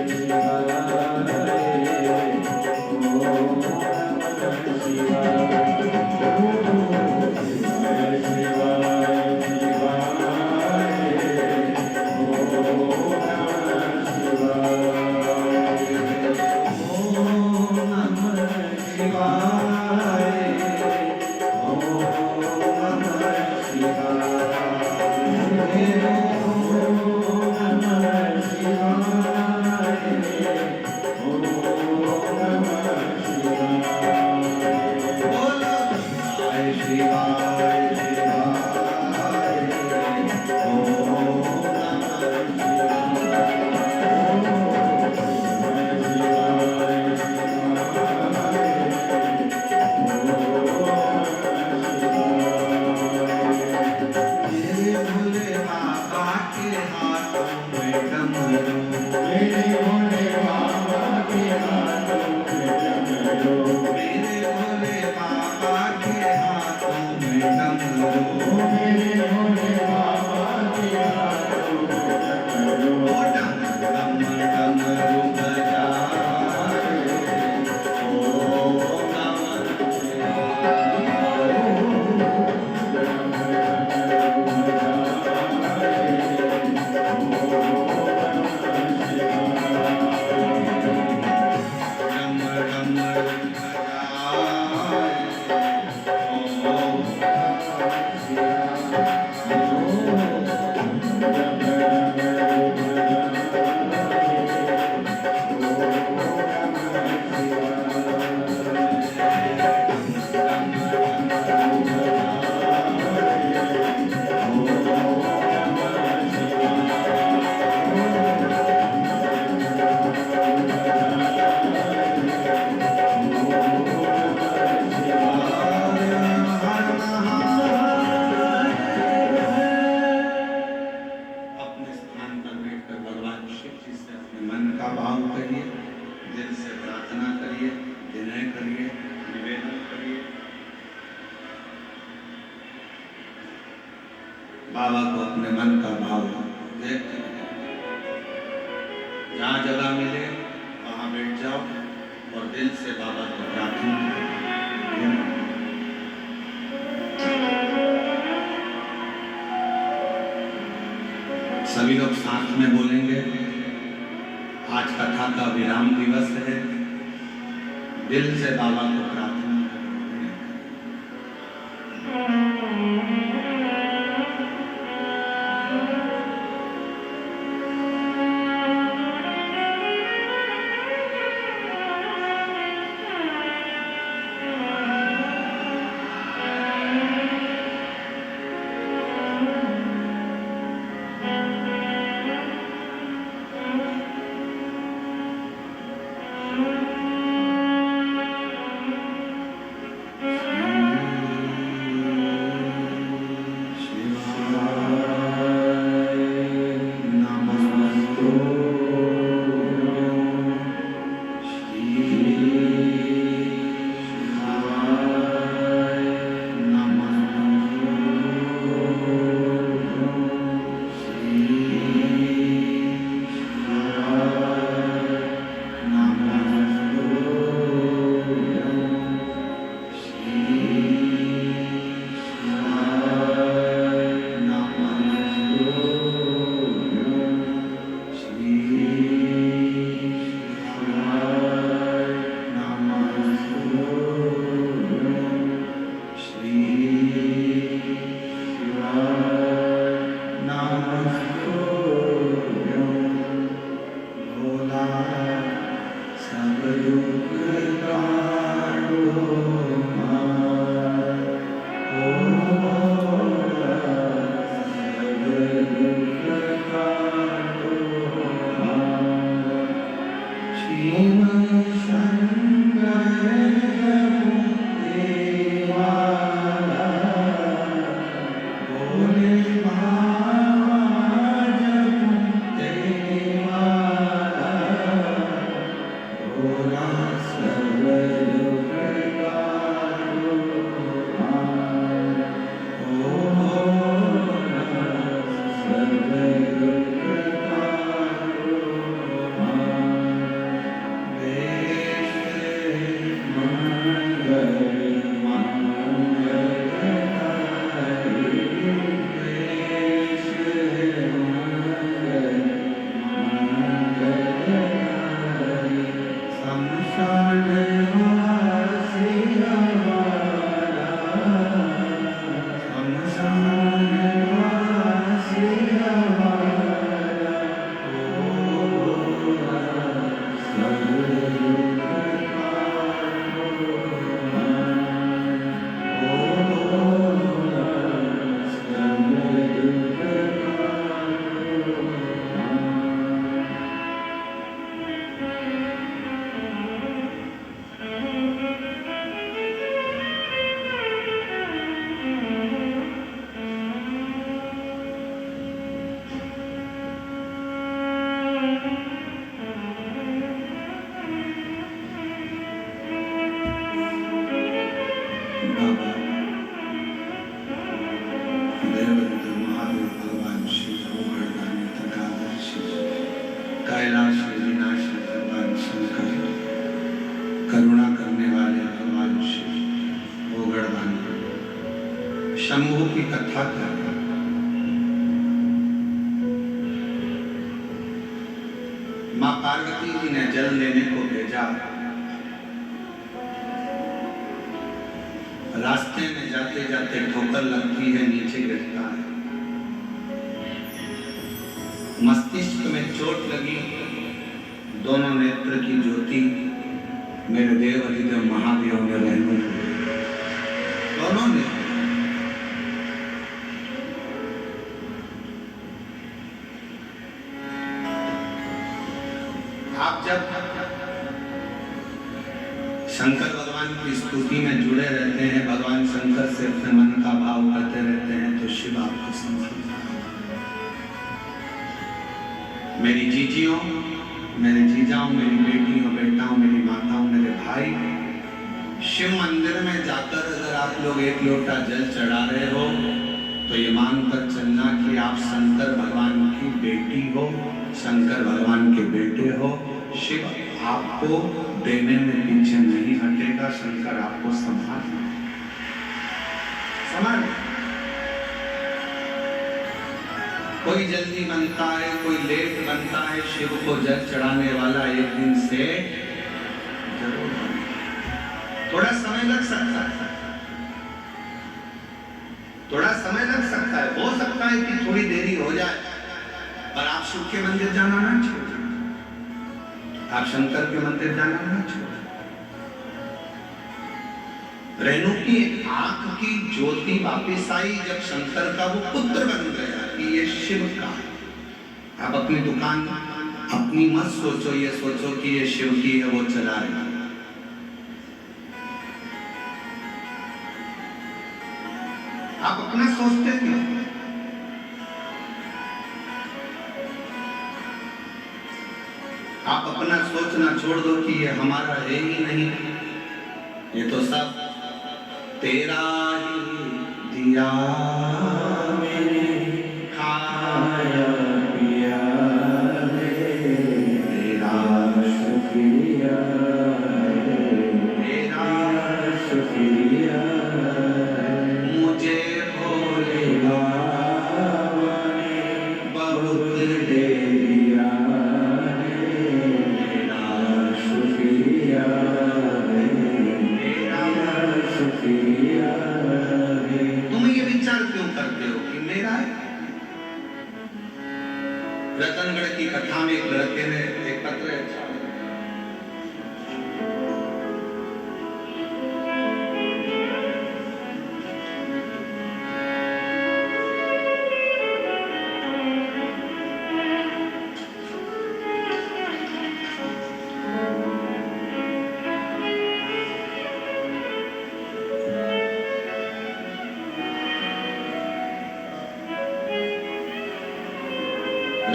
शिवाय शिवाय। ओम नमः शिवाय। बोलो शिवाय शिवाय शिवाय। ओम नमः मेरे भोले बाबा के हाथों में डमरू, मेरे भोले बाबा के हाथों में डमरू, मेरे भोले बाबा के हाथों में डमरू। मेरे भोले बाबा के हाथों में डमरू, ओ डमरू डमरू बजाए, ओम नमः डमरू डमरू बजाए, ओम अपने स्थान पर बैठकर भगवान शिव जी से अपने मन का भाव करिए, दिल से प्रार्थना करिए, विनय करिए, निवेदन करिए। बाबा को अपने मन का भाव व्यक्त करिए। जहाँ जगह मिले वहाँ बैठ जाओ और दिल से बाबा को प्रार्थना करिए। सभी लोग साथ में बोलेंगे। आज कथा का विराम दिवस है। दिल से बाबा को प्रार्थना करें। बाबा देवदत्त महादेव भगवान शिव गोवर्धन तथादर्शी कैलाश विनाशी भगवान शंकर करुणा करने वाले भगवान शिव गोवर्धन शंभु की कथा कर मां पार्वती जी ने जल लेने को भेजा। रास्ते में जाते जाते ठोकर लगती है, नीचे गिरता है, मस्तिष्क में चोट लगी, दोनों नेत्र की ज्योति मेरे देव अधिदेव महादेव ने रहने दोनों ने आप जब शंकर भगवान की स्तुति में जुड़े रहते हैं, भगवान शंकर से अपने मन का भाव करते रहते हैं, तो शिव आपको संभालता है। मेरी जीजियों, मेरे जीजाओं, मेरी बेटियों, बेटाओं, मेरी माताओं, मेरे भाई, शिव मंदिर में जाकर अगर आप लोग एक लोटा जल चढ़ा रहे हो तो ये मानकर चलना कि आप शंकर भगवान की बेटी हो, शंकर भगवान के बेटे हो। शिव आपको देने में पीछे नहीं हटेगा, शंकर आपको संभालेगा। कोई जल्दी बनता है, कोई लेट बनता है, शिव को जल चढ़ाने वाला एक दिन से जरूर बनेगा। थोड़ा समय लग सकता है, थोड़ा समय लग सकता है, हो सकता है कि थोड़ी देरी हो जाए, पर आप शिव के मंदिर जाना ना छोड़िए, आप शंकर के मंदिर जाना ना छोड़िए। रेणु की आंख की ज्योति वापिस आई जब शंकर का वो पुत्र बन गया कि ये शिव का। आप अपनी दुकान अपनी मत सोचो, ये सोचो कि ये शिव की है, वो चला रहा है। आप अपना सोचते क्यों? आप अपना सोचना छोड़ दो कि ये हमारा है ही नहीं, ये तो सब तेरा ही दिया मैंने खाया पिया तेरा शुक्रिया तेरा शुक्रिया मुझे भोले बाबा ने बहुत दे दिया तेरा शुक्रिया तुम ये विचार क्यों करते हो कि मेरा है? रतनगढ़ की कथा में एक लड़के ने एक पत्र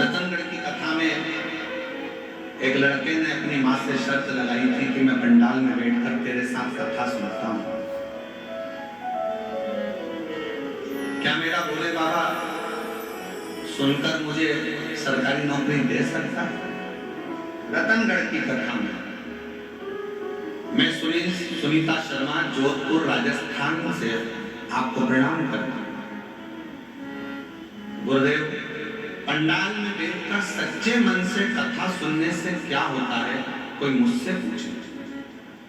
रतनगढ़ की कथा में एक लड़के ने अपनी माँ से शर्त लगाई थी कि मैं पंडाल में बैठकर तेरे साथ कथा सुनता हूँ, क्या मेरा भोले बाबा सुनकर मुझे सरकारी नौकरी दे सकता है? रतनगढ़ की कथा में मैं सुनीता शर्मा जोधपुर राजस्थान से आपको प्रणाम करता हूँ। गुरुदेव, पंडाल में बैठकर सच्चे मन से कथा सुनने से क्या होता है, कोई मुझसे पूछे।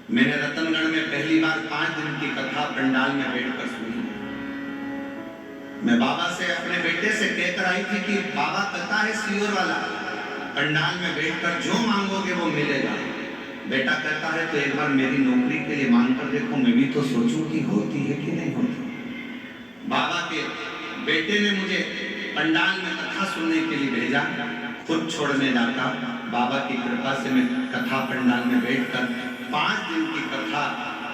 मैंने रतनगढ़ में पहली बार 5 दिन की कथा पंडाल में बैठकर सुनी। मैं बाबा से अपने बेटे से कहकर आई थी कि बाबा कथा है सीहोर वाला, पंडाल में बैठकर जो मांगोगे वो मिलेगा। बेटा कहता है तो एक बार मेरी नौकरी के लिए मांग कर देखो, मैं भी तो सोचूं कि होती है कि नहीं होती। बाबा के बेटे ने मुझे पंडाल में कथा सुनने के लिए भेजा, खुद छोड़ने जाता। बाबा की कृपा से मैं कथा पंडाल में बैठकर 5 दिन की कथा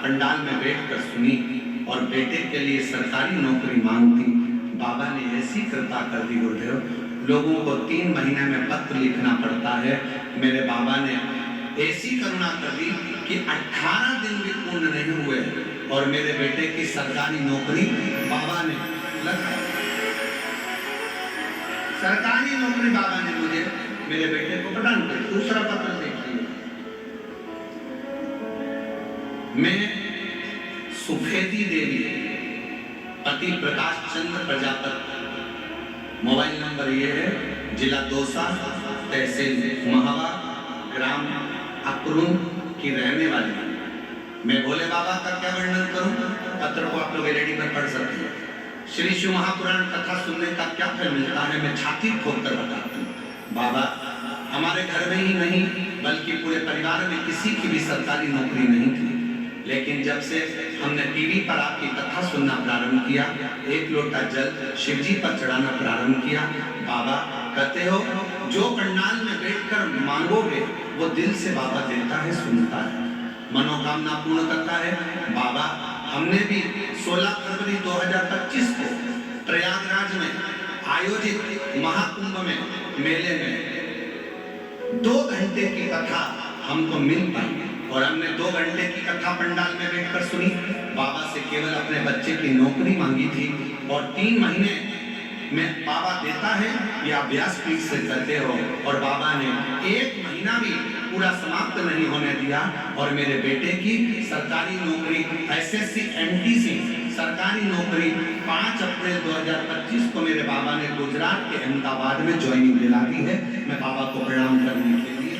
पंडाल में बैठकर सुनी और बेटे के लिए सरकारी नौकरी मांगती। बाबा ने ऐसी कृपा कर दी गुरुदेव, लोगों को 3 महीने में पत्र लिखना पड़ता है। मेरे बाबा ने ऐसी करुणा कर दी कि 18 दिन भी पूर्ण नहीं हुए और मेरे बेटे की सरकारी नौकरी बाबा ने लगाई। सरकारी नौकरी बाबा ने मुझे मेरे बेटे को प्रदान कर। दूसरा पत्र देखिए, मैं सुफेदी देवी पति प्रकाश चंद्र प्रजापति, मोबाइल नंबर ये है, जिला दौसा, तहसील महावा, ग्राम अकरून की रहने वाली। मैं भोले बाबा का क्या वर्णन करूं? पत्र को आप लोग एलईडी पर पढ़ सकते हैं। श्री शिव महापुराण कथा सुनने का क्या फल मिलता है, मैं छाती ठोक कर बताता हूँ। बाबा हमारे घर में ही नहीं बल्कि पूरे परिवार में किसी की भी सरकारी नौकरी नहीं थी, लेकिन जब से हमने टीवी पर आपकी कथा सुनना प्रारंभ किया, एक लोटा जल शिव जी पर चढ़ाना प्रारंभ किया। बाबा कहते हो जो पंडाल में बैठकर मांगोगे वो दिल से बाबा देता है, सुनता है, मनोकामना पूर्ण करता है। बाबा हमने भी 16 फरवरी 2025 को प्रयागराज में आयोजित महाकुंभ में मेले में 2 घंटे की कथा हमको मिल पाई और हमने 2 घंटे की कथा पंडाल में बैठकर सुनी। बाबा से केवल अपने बच्चे की नौकरी मांगी थी और 3 महीने में बाबा देता है, ये अभ्यास ठीक से करते हो। और बाबा ने 1 महीना भी पूरा समाप्त नहीं होने दिया और मेरे बेटे की सरकारी नौकरी एसएससी एमटीसी सरकारी नौकरी 5 अप्रैल 2025 को मेरे बाबा ने गुजरात के अहमदाबाद में ज्वाइनिंग दिला दी है। मैं बाबा को प्रणाम करने के लिए।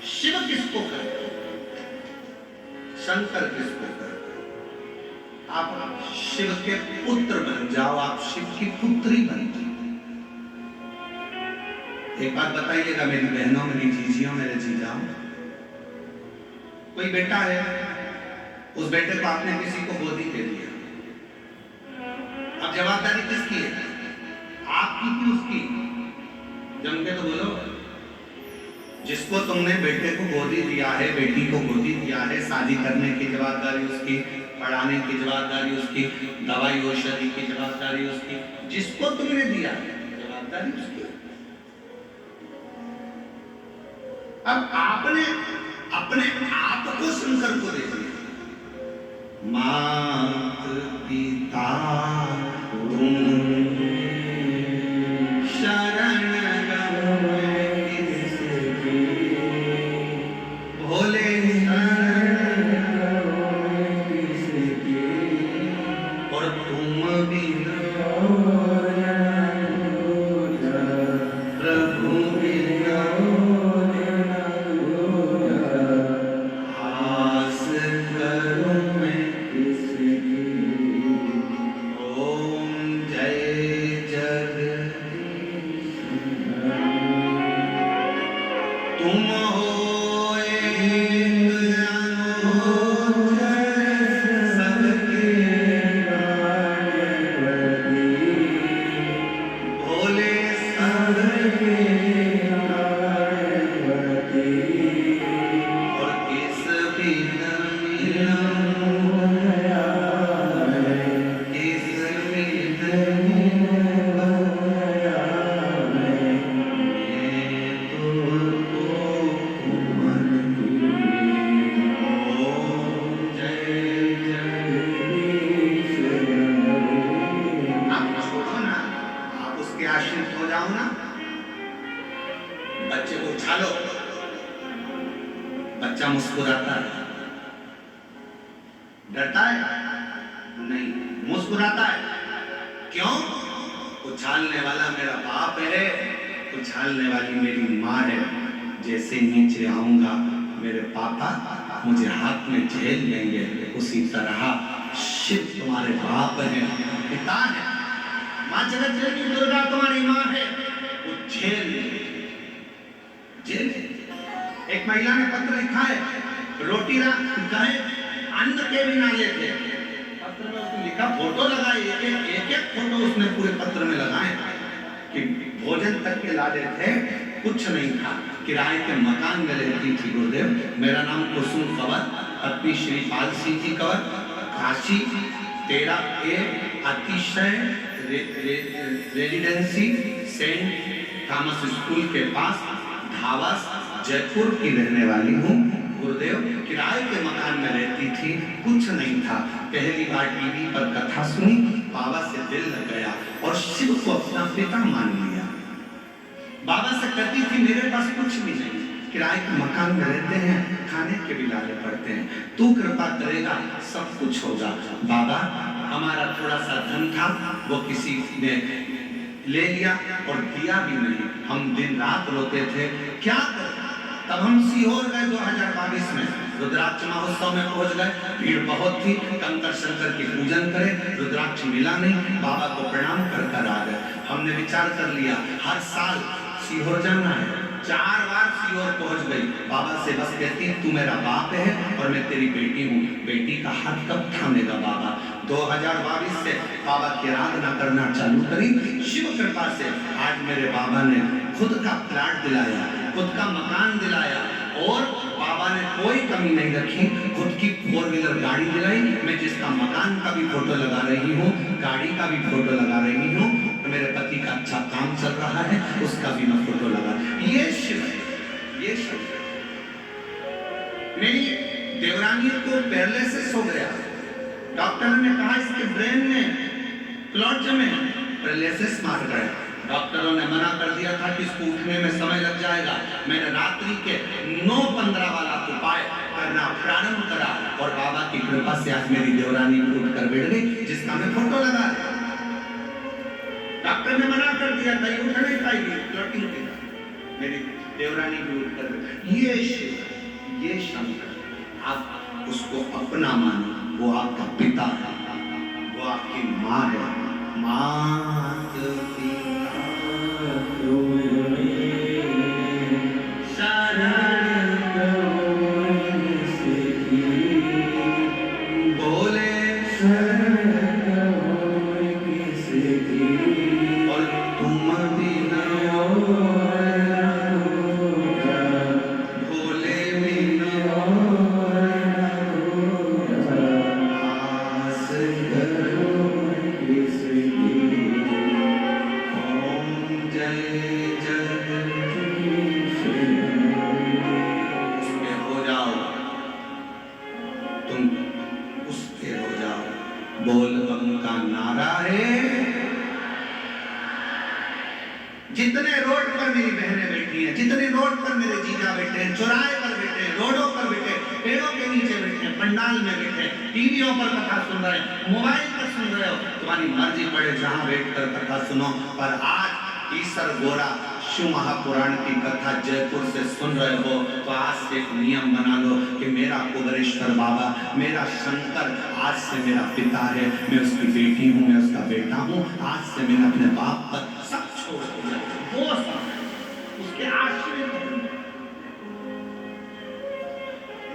शिव किसको करते, शंकर किसको करते? आप शिव के पुत्र बन जाओ, आप शिव की पुत्री बन जाओ। एक बात बताइएगा मेरी बहनों, मेरी जीजियों, मेरे जीजाओं, कोई बेटा है, उस बेटे को आपने किसी को गोदी दे दिया, अब जवाबदारी किसकी है? आपकी कि उसकी? जम के तो बोलो। जिसको तुमने बेटे को गोदी दिया है, बेटी को गोदी दिया है, शादी करने की जवाबदारी उसकी, पढ़ाने की जवाबदारी उसकी, दवाई औषधि की जवाबदारी उसकी, जिसको तुमने दिया जवाबदारी उसकी। अब आपने अपने आप को शंकर को दे दिया। मात पिता तुम शरण भोले और तुम भी प्रभु बिना आस करूं मैं किसकी। ओम जय जगदीश तुम हो बच्चा मुस्कुराता है, डरता है नहीं, मुस्कुराता है। क्यों? उछालने वाला मेरा बाप है, उछालने वाली मेरी माँ है। जैसे नीचे आऊंगा मेरे पापा मुझे हाथ में झेल लेंगे, उसी तरह शिव तुम्हारे बाप है, पिता है। माँ जगत जननी दुर्गा तुम्हारी माँ है, वो झेल झेल। एक महिला ने पत्र लिखा है, रोटी गए अन्न के भी ना लेते। पत्र में उसने लिखा, फोटो लगाए, एक फोटो उसने पूरे पत्र में लगाए कि भोजन तक के लाले थे, कुछ नहीं था, किराए के मकान में रहती थी। गुरुदेव, मेरा नाम कुसुम कंवर, पत्नी श्रीपाल सिंह जी कंवर, काशी 13A अतिशय रेजिडेंसी सेंट थॉमस स्कूल के पास धावस जयपुर की रहने वाली हूँ। गुरुदेव किराए के मकान में रहती थी, कुछ नहीं था। पहली बार टीवी पर कथा सुनी, बाबा से दिल लग गया और शिव को अपना पिता मान लिया। बाबा से कहती थी मेरे पास कुछ भी नहीं, किराए के मकान में रहते हैं, खाने के भी लाले पड़ते हैं, तू कृपा करेगा सब कुछ होगा। बाबा हमारा थोड़ा सा धन था वो किसी ने ले लिया और दिया भी नहीं, हम दिन रात रोते थे, क्या करें। तब हम सीहोर गए 2022 में, रुद्राक्ष महोत्सव में पहुंच गए, भीड़ बहुत थी, कंकर शंकर की पूजन करें, रुद्राक्ष मिला नहीं, बाबा को प्रणाम कर आ गए। हमने विचार कर लिया हर साल सीहोर जाना है, 4 बार सीहोर पहुंच गई। बाबा से बस कहती तू मेरा बाप है और मैं तेरी बेटी हूँ, बेटी का हाथ कब थामेगा बाबा। 2022 से बाबा की आराधना करना चालू करी। शिव कृपा से आज मेरे बाबा ने खुद का प्लाट दिलाया, खुद का मकान दिलाया और बाबा ने कोई कमी नहीं रखी, खुद की 4 व्हीलर गाड़ी दिलाई। मैं जिसका मकान का भी फोटो लगा रही हूँ, गाड़ी का भी फोटो लगा रही हूँ, तो मेरे पति का अच्छा काम चल रहा है, उसका भी मैं फोटो लगा। ये शिव है, ये शिव। मेरी देवरानी को पैरालिसिस हो गया, डॉक्टर ने कहा इसके ब्रेन में क्लॉट जमे, पैरालिसिस मार गया। डॉक्टरों ने मना कर दिया था कि इसको उठने में समय लग जाएगा। मैंने रात्रि के 9:15 वाला उपाय करना प्रारंभ करा और बाबा की कृपा से आज मेरी देवरानी उठ कर बैठ गई, जिसका मैं फोटो लगा रहा। डॉक्टर ने मना कर दिया था ये उठ नहीं पाएगी, क्लॉटिंग होगा। मेरी देवरानी भी उठ कर, ये शिव, ये शंकर, आप उसको अपना मानो, वो आपका पिता है, वो आपकी माँ है। मात पिता जितने रोड पर मेरी बहनें बैठी हैं, जितने रोड पर मेरे जीजा बैठे हैं, चौराहे पर बैठे हैं, रोडों पर बैठे, पेड़ों के नीचे बैठे, पंडाल में बैठे, टीवियों पर कथा सुन रहे हैं, मोबाइल पर सुन रहे हो, तुम्हारी मर्जी पड़े जहां बैठकर कथा सुनो। पर आज ईसर गोरा शिव महापुराण की कथा जयपुर से सुन रहे हो तो आज से एक नियम बना लो कि मेरा कुबेरेश्वर बाबा, मेरा शंकर आज से मेरा पिता है, मैं उसकी बेटी हूँ, मैं उसका बेटा हूँ। आज से मैंने अपने बाप पर सब छोड़ दिया, वो सब उसके आश्रित,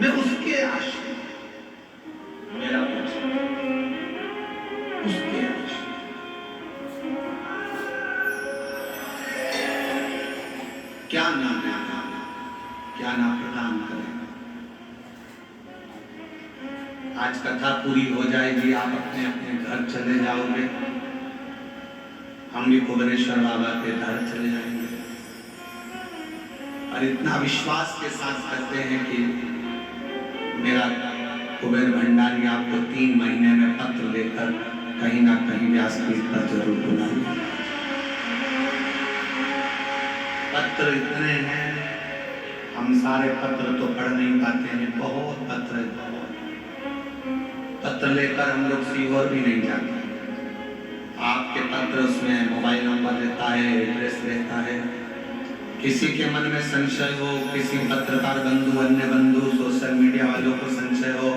मैं उसके आश्रित, मेरा उसके आश्रित। क्या नाम है, क्या नाम प्रदान करें। आज कथा पूरी हो जाएगी, आप अपने अपने घर चले जाओगे, हम भी कुबेरेश्वर बाबा के घर चले जाएंगे। और इतना विश्वास के साथ कहते हैं कि मेरा कुबेर भंडारी आपको 3 महीने में पत्र लेकर कहीं ना कहीं व्यासपीठ पर जरूर बुलाएंगे। पत्र इतने हैं, हम सारे पत्र तो पढ़ नहीं पाते हैं, बहुत पत्र है, पत्र लेकर हम लोग सीहोर भी नहीं जाते। आपके पत्र उसमें मोबाइल नंबर रहता है, एड्रेस रहता है। किसी के मन में संशय हो, किसी पत्रकार बंधु, अन्य बंधु, सोशल मीडिया वालों को संशय हो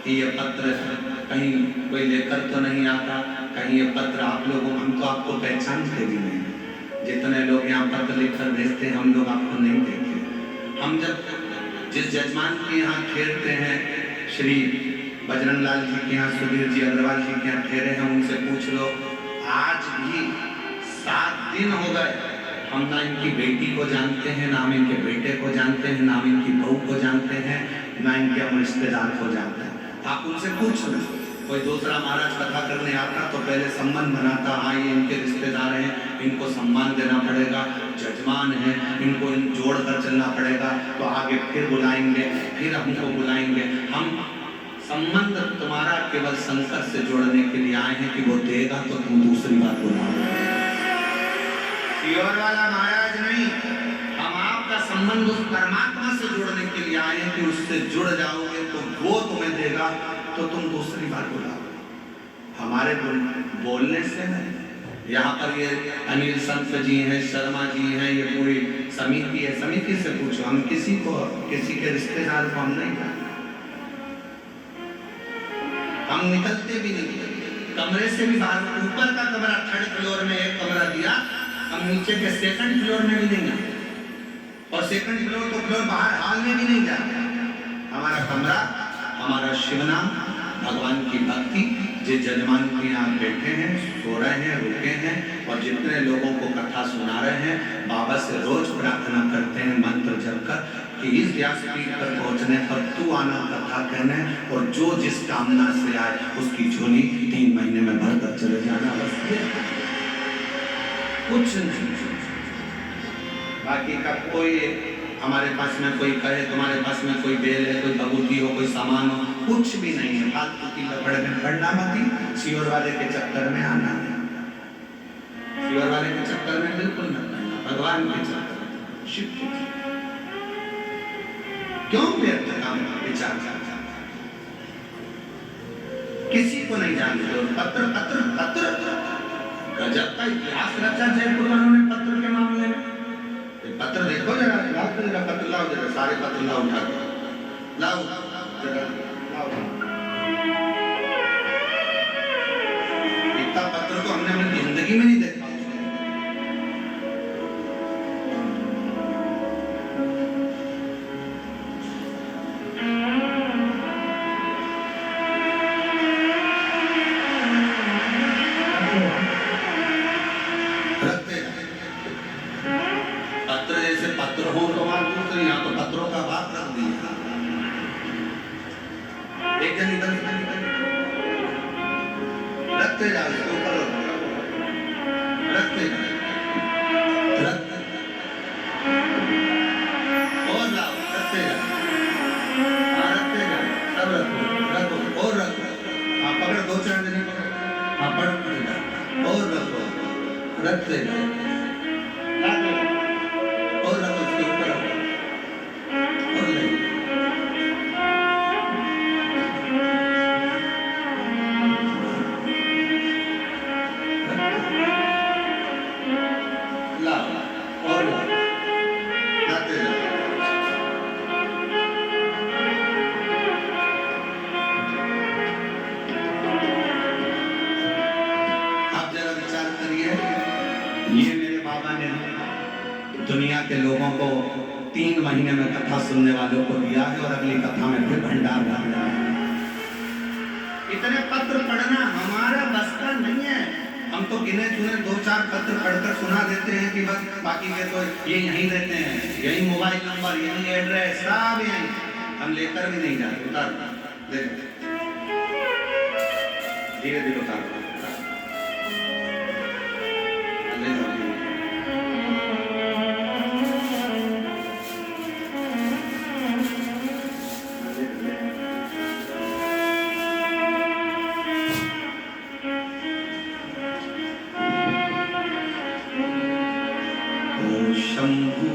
कि ये पत्र कहीं कोई लेकर तो नहीं आता, कहीं ये पत्र आप लोगों, हम तो आपको पहचानते भी नहीं। जितने लोग यहाँ पत्र लिखकर भेजते हैं हम लोग आपको नहीं देखते। हम जब जिस जजमान के यहाँ ठहरते हैं, श्री बजरंग लाल जी के यहाँ, सुधीर जी अग्रवाल जी के यहाँ ठहरे हैं, उनसे पूछ लो, आज भी 7 दिन हो गए, हम ना इनकी बेटी को जानते हैं, ना हम इनके बेटे को जानते हैं, ना हम इनकी बहू को जानते हैं, ना इनके हम रिश्तेदार को जानते हैं। आप उनसे पूछ लो, कोई दूसरा महाराज कथा करने आता तो पहले संबंध बनाता, हाँ ये इनके रिश्तेदार हैं, इनको सम्मान देना पड़ेगा, जजमान है, इनको इन जोड़ कर चलना पड़ेगा, तो आगे फिर बुलाएंगे, फिर हमको बुलाएंगे। हम संबंध तुम्हारा केवल शंकर से जोड़ने के लिए आए हैं कि वो देगा तो तुम दूसरी बात बुलाओगे। सीहोर वाला महाराज नहीं, हम आपका संबंध उस परमात्मा से जोड़ने के लिए आए हैं कि उससे जुड़ जाओगे तो वो तुम्हें देगा तो तुम दूसरी बात बुलाओगे। हमारे बोलने से नहीं। यहाँ पर ये अनिल संत जी हैं, शर्मा जी हैं, ये पूरी समिति है, समिति से पूछो, हम किसी के रिश्तेदार को हम नहीं जानते, हम निकलते भी नहीं, कमरे से भी बाहर। ऊपर का कमरा 3rd फ्लोर में एक कमरा दिया, हम नीचे के 2nd फ्लोर में भी नहीं जाते, और 2nd फ्लोर तो फ्लोर बाहर हॉल में भी नहीं जाते। हमारा कमरा, हमारा शिव नाम, भगवान की भक्ति, जो जजमान के यहाँ बैठे हैं, सो रहे हैं, रुके हैं, और जितने लोगों को कथा सुना रहे हैं, बाबा से रोज प्रार्थना करते हैं मंत्र जप कर कि इस व्यासपीठ पर पहुंचने पर तू आना कथा कहने, और जो जिस कामना से आए उसकी झोली 3 महीने में भरकर चले जाना, बस कुछ नहीं। बाकी का कोई हमारे पास में कोई कहे तुम्हारे पास में कोई बेल है, कोई बबूती हो, कोई सामान हो, कुछ भी नहीं है। फालतू की लफड़े में पड़ना मत, सीहोर वाले के चक्कर में आना है, सीहोर वाले के चक्कर में बिल्कुल मत पड़ना, भगवान के चक्कर में, शिव के चक्कर में। क्यों व्यर्थ काम विचार किसी को नहीं जानते हो। पत्र पत्र पत्र गजब का इतिहास रचा जयपुर वालों ने पत्र के मामले में। पत्र देखो जरा, जरा पत्र लाओ, जरा सारे पत्र लाओ, उठा लाओ जरा लाओ। इतना पत्र तो हमने अपनी जिंदगी में नहीं देखा। पत्र हो तो वहां दूसरे, यहाँ तो पत्रों का बात रख दिया। एक जन इधर रखते जाओ, इसके ऊपर रखते जाओ, और लाओ, रखते जाओ, रखते जाओ, सब रखो, रखो और रखो। हाँ पकड़, 2-4 दिन पकड़, हाँ पकड़ते जाओ और रखो, रखते जाओ, और रखो, इसके ऊपर रखो और ले लाओ और लाओ, लाते जाओ। आप जरा विचार करिए, ये मेरे बाबा ने दुनिया के लोगों को 3 महीने में कथा सुनने वालों को दिया है, और अगली कथा में फिर भंडार डाल रहा है। इतने पत्र पढ़ना हमारा बस का नहीं है। हम तो गिने चुने 2-4 पत्र पढ़कर सुना देते हैं कि बस, बाकी के तो ये यहीं रहते हैं, यही मोबाइल नंबर, यही एड्रेस, सब यहीं, हम लेकर भी नहीं जाते। उतार धीरे धीरे उतार, शंभु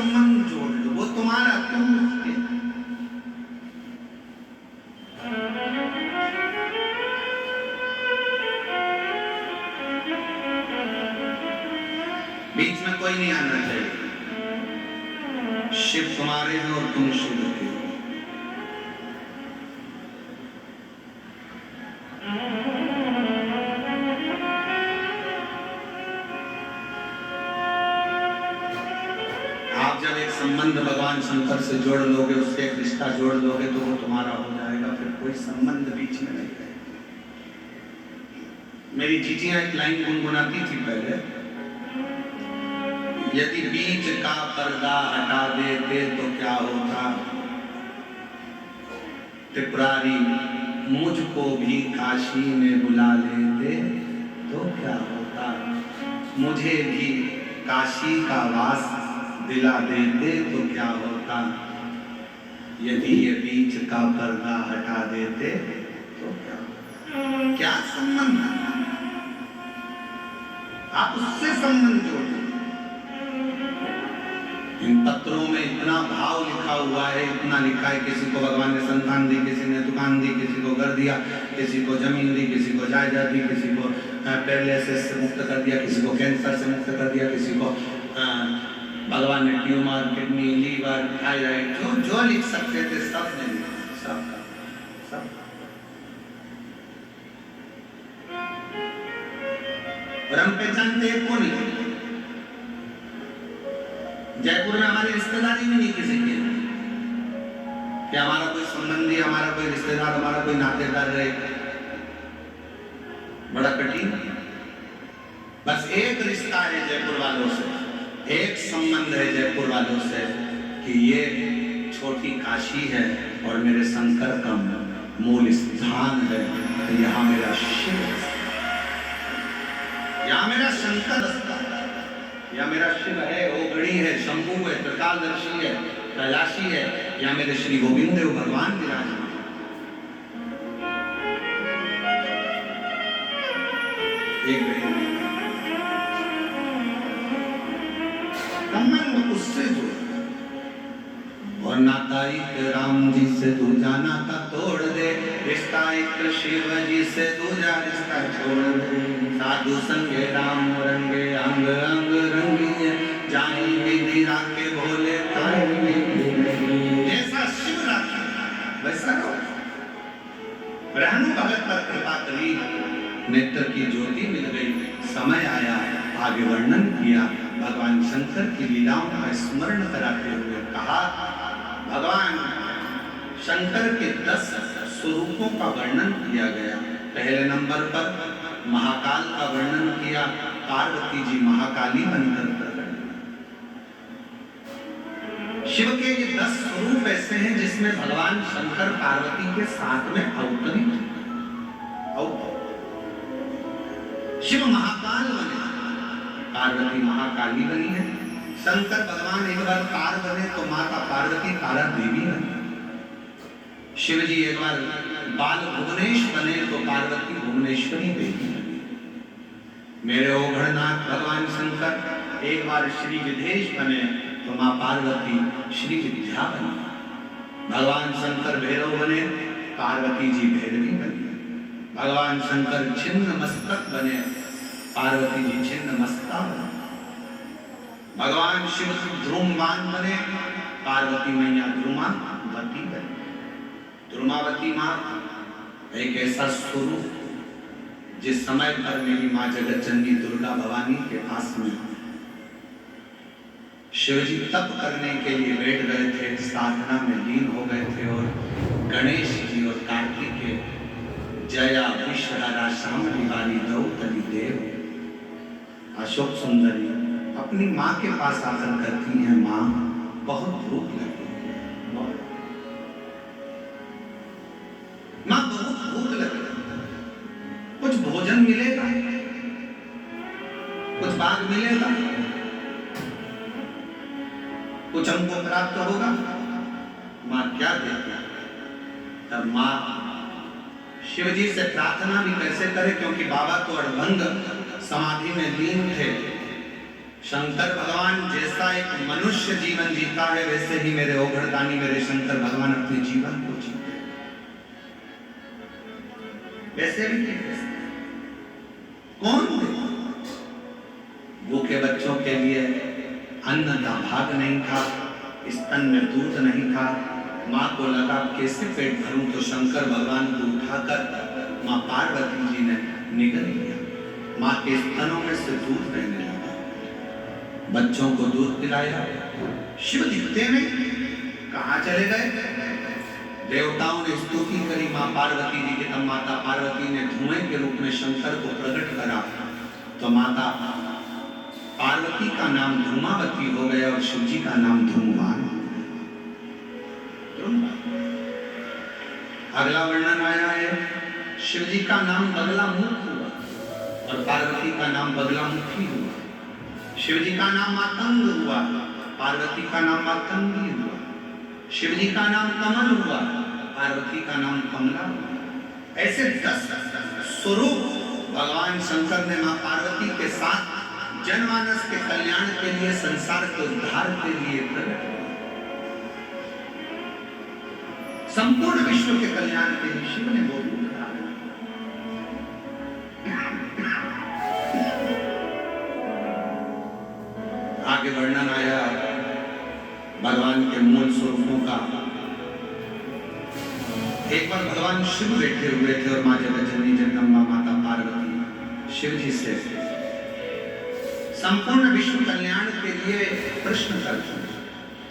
संबंध जोड़ लो, वो तुम्हारा, तुम उसके। बीच में कोई नहीं आना चाहिए। शिव तुम्हारे हो और तुम शिव के हो। आप जब एक संबंध भगवान शंकर से जोड़ लोगे, उससे एक रिश्ता जोड़ लोगे, तो वो तुम्हारा हो जाएगा, फिर कोई संबंध बीच में नहीं रहेगा। मेरी जीजियां एक लाइन गुनगुनाती थी पहले, यदि बीच का पर्दा हटा देते तो क्या होता, त्रिपुरारी मुझको भी काशी में बुला लेते तो क्या होता, मुझे भी काशी का वास दिला देते तो क्या होता, यदि ये बीच का पर्दा हटा देते तो क्या होता। क्या संबंध है? आप उससे संबंध जोड़ो। इन पत्रों में इतना भाव लिखा हुआ है, इतना लिखा है, किसी को भगवान ने संतान दी, किसी ने दुकान दी, किसी को घर दिया, किसी को जमीन दी, किसी को जायदाद दी, किसी को पैरालिसिस से मुक्त कर दिया, किसी को कैंसर से मुक्त कर दिया, किसी को भगवान ने ट्यूमर, किडनी, लीवर, थायराइड, जो जो लिख सकते थे सब ने लिखा, सब सब। और हम पहचानते हैं कौन है? जयपुर में हमारी रिश्तेदारी में नहीं किसी की, कि हमारा कोई संबंधी, हमारा कोई रिश्तेदार, हमारा कोई नातेदार रहे, बड़ा कठिन। बस एक रिश्ता है जयपुर वालों से, एक संबंध है जयपुर वालों से, कि ये छोटी काशी है और मेरे शंकर का मूल स्थान है, यहाँ मेरा शिव, यहाँ मेरा शंकर है, या मेरा शिव है, ओगड़ी है, शंभू है, त्रिकालदर्शी है, कैलाशी है, या मेरे श्री गोविंद देव भगवान विराजमान। एक संबंध उससे जो, और नाता एक राम जी से दूजा नाता तोड़ दे, रिश्ता एक शिव जी से दूजा रिश्ता छोड़ दे, साधु संगे राम रंगे अंग अंग रंगी, जानी विधि राखे भोले ताई, जैसा शिव राखे वैसा रहो। ब्रह्म भगत पर कृपा करी, नेत्र की ज्योति मिल गई, समय आया आगे वर्णन किया, भगवान शंकर की लीलाओं का स्मरण कराते हुए कहा, भगवान शंकर के 10 स्वरूपों का वर्णन किया गया। पहले नंबर पर महाकाल का वर्णन किया, पार्वती जी महाकाली बनकर प्रकट। शिव के ये 10 स्वरूप ऐसे हैं जिसमें भगवान शंकर पार्वती के साथ में अवतरित। शिव महाकाल बने, पार्वती महाकाली बनी है। शंकर भगवान एक बार कार बने तो माता पार्वती तारा देवी बनी। शिव जी एक बार बाल भुवनेश बने तो पार्वती भुवनेश्वरी देवी बनी। मेरे ओघड़नाथ भगवान शंकर एक बार श्री विदेश बने तो माँ पार्वती श्री विद्या बनी। भगवान शंकर भैरव बने, पार्वती जी भैरवी बनी। भगवान शंकर छिन्न मस्तक बने, पार्वती जी छिन्न मस्ता बनी। भगवान शिव ध्रुवमान बने, पार्वती मैया ध्रुमावती बनी। ध्रुमावती माँ एक ऐसा स्वरूप जिस समय पर मेरी माँ जगत जननी दुर्गा भवानी के पास में शिवजी तप करने के लिए बैठ गए थे, साधना में लीन हो गए थे, और गणेश जी और कार्तिकेय जया विश्वहरा शामली वाली द्रौपदी देव अशोक सुंदरी अपनी माँ के पास आकर कहती हैं, माँ बहुत भूख लगी है, माँ बहुत भूख लगी, कुछ भोजन मिलेगा, कुछ भाग मिलेगा, कुछ हमको प्राप्त होगा। माँ क्या देगा? तब माँ शिव जी से प्रार्थना भी कैसे करे, क्योंकि बाबा तो अड़भंग समाधि में लीन थे, शंकर भगवान जैसा एक मनुष्य जीवन जीता है, वैसे ही मेरे ओघड़दानी मेरे शंकर भगवान अपने जीवन को जीते, वैसे भी नहीं वैसे। कौन थे? भूखे बच्चों के लिए अन्न का भाग नहीं था, स्तन में दूध नहीं था। माँ को लगा कैसे पेट भरूं, तो शंकर भगवान को उठाकर माँ पार्वती जी ने निगल लिया। माँ के स्तनों में से दूध बहने लगा, बच्चों को दूध पिलाया। शिव दिखते में कहाँ चले गए? देवताओं ने स्तुति करी माँ पार्वती जी की, तब माता पार्वती ने धुएं के रूप में शंकर को प्रकट करा, तो माता पार्वती का नाम धूमावती हो गया और शिव जी का नाम धूमवान। अगला वर्णन आया है, शिव जी का नाम बगला मुख हुआ और पार्वती का नाम बगला मुखी हुआ। शिव जी का नाम मातंग हुआ, पार्वती का नाम मातंगी हुआ। शिव जी का नाम कमल हुआ, पार्वती का नाम कमला हुआ। ऐसे 10 स्वरूप भगवान शंकर ने मां पार्वती के साथ जनमानस के कल्याण के लिए, संसार के उद्धार के लिए प्रकट, संपूर्ण विश्व के कल्याण के लिए शिव ने वो रूप धारण। आगे वर्णन आया भगवान के मूल स्वरूपों का। एक बार भगवान शिव बैठे हुए थे और मां जगतजननी जगदम्बा माता पार्वती शिव जी से संपूर्ण विश्व कल्याण के लिए प्रश्न करते हैं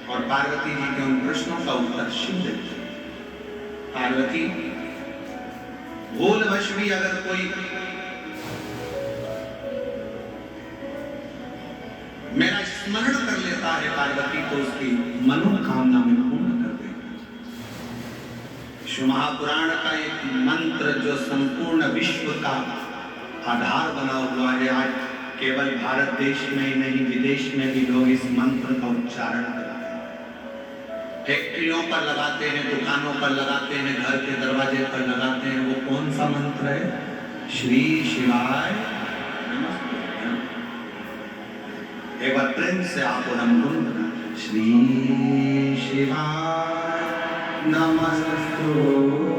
और पार्वती जी के उन प्रश्नों का उत्तर शिव देते हैं। पार्वती, भूलवश भी अगर कोई मेरा स्मरण कर लेता है पार्वती, तो उसकी मनोकामना में पूर्ण कर देगा। शिव महापुराण का एक मंत्र जो संपूर्ण विश्व का आधार बना हुआ है, आज केवल भारत देश में ही नहीं विदेश में भी लोग इस मंत्र का उच्चारण करते हैं। फैक्ट्रियों पर लगाते हैं, दुकानों पर लगाते हैं, घर के दरवाजे पर लगाते हैं। वो कौन सा मंत्र है? श्री शिवाय नमस्ते। एक बार प्रेम से आपको हम गुनगुना, श्री शिवाय नमस्ते।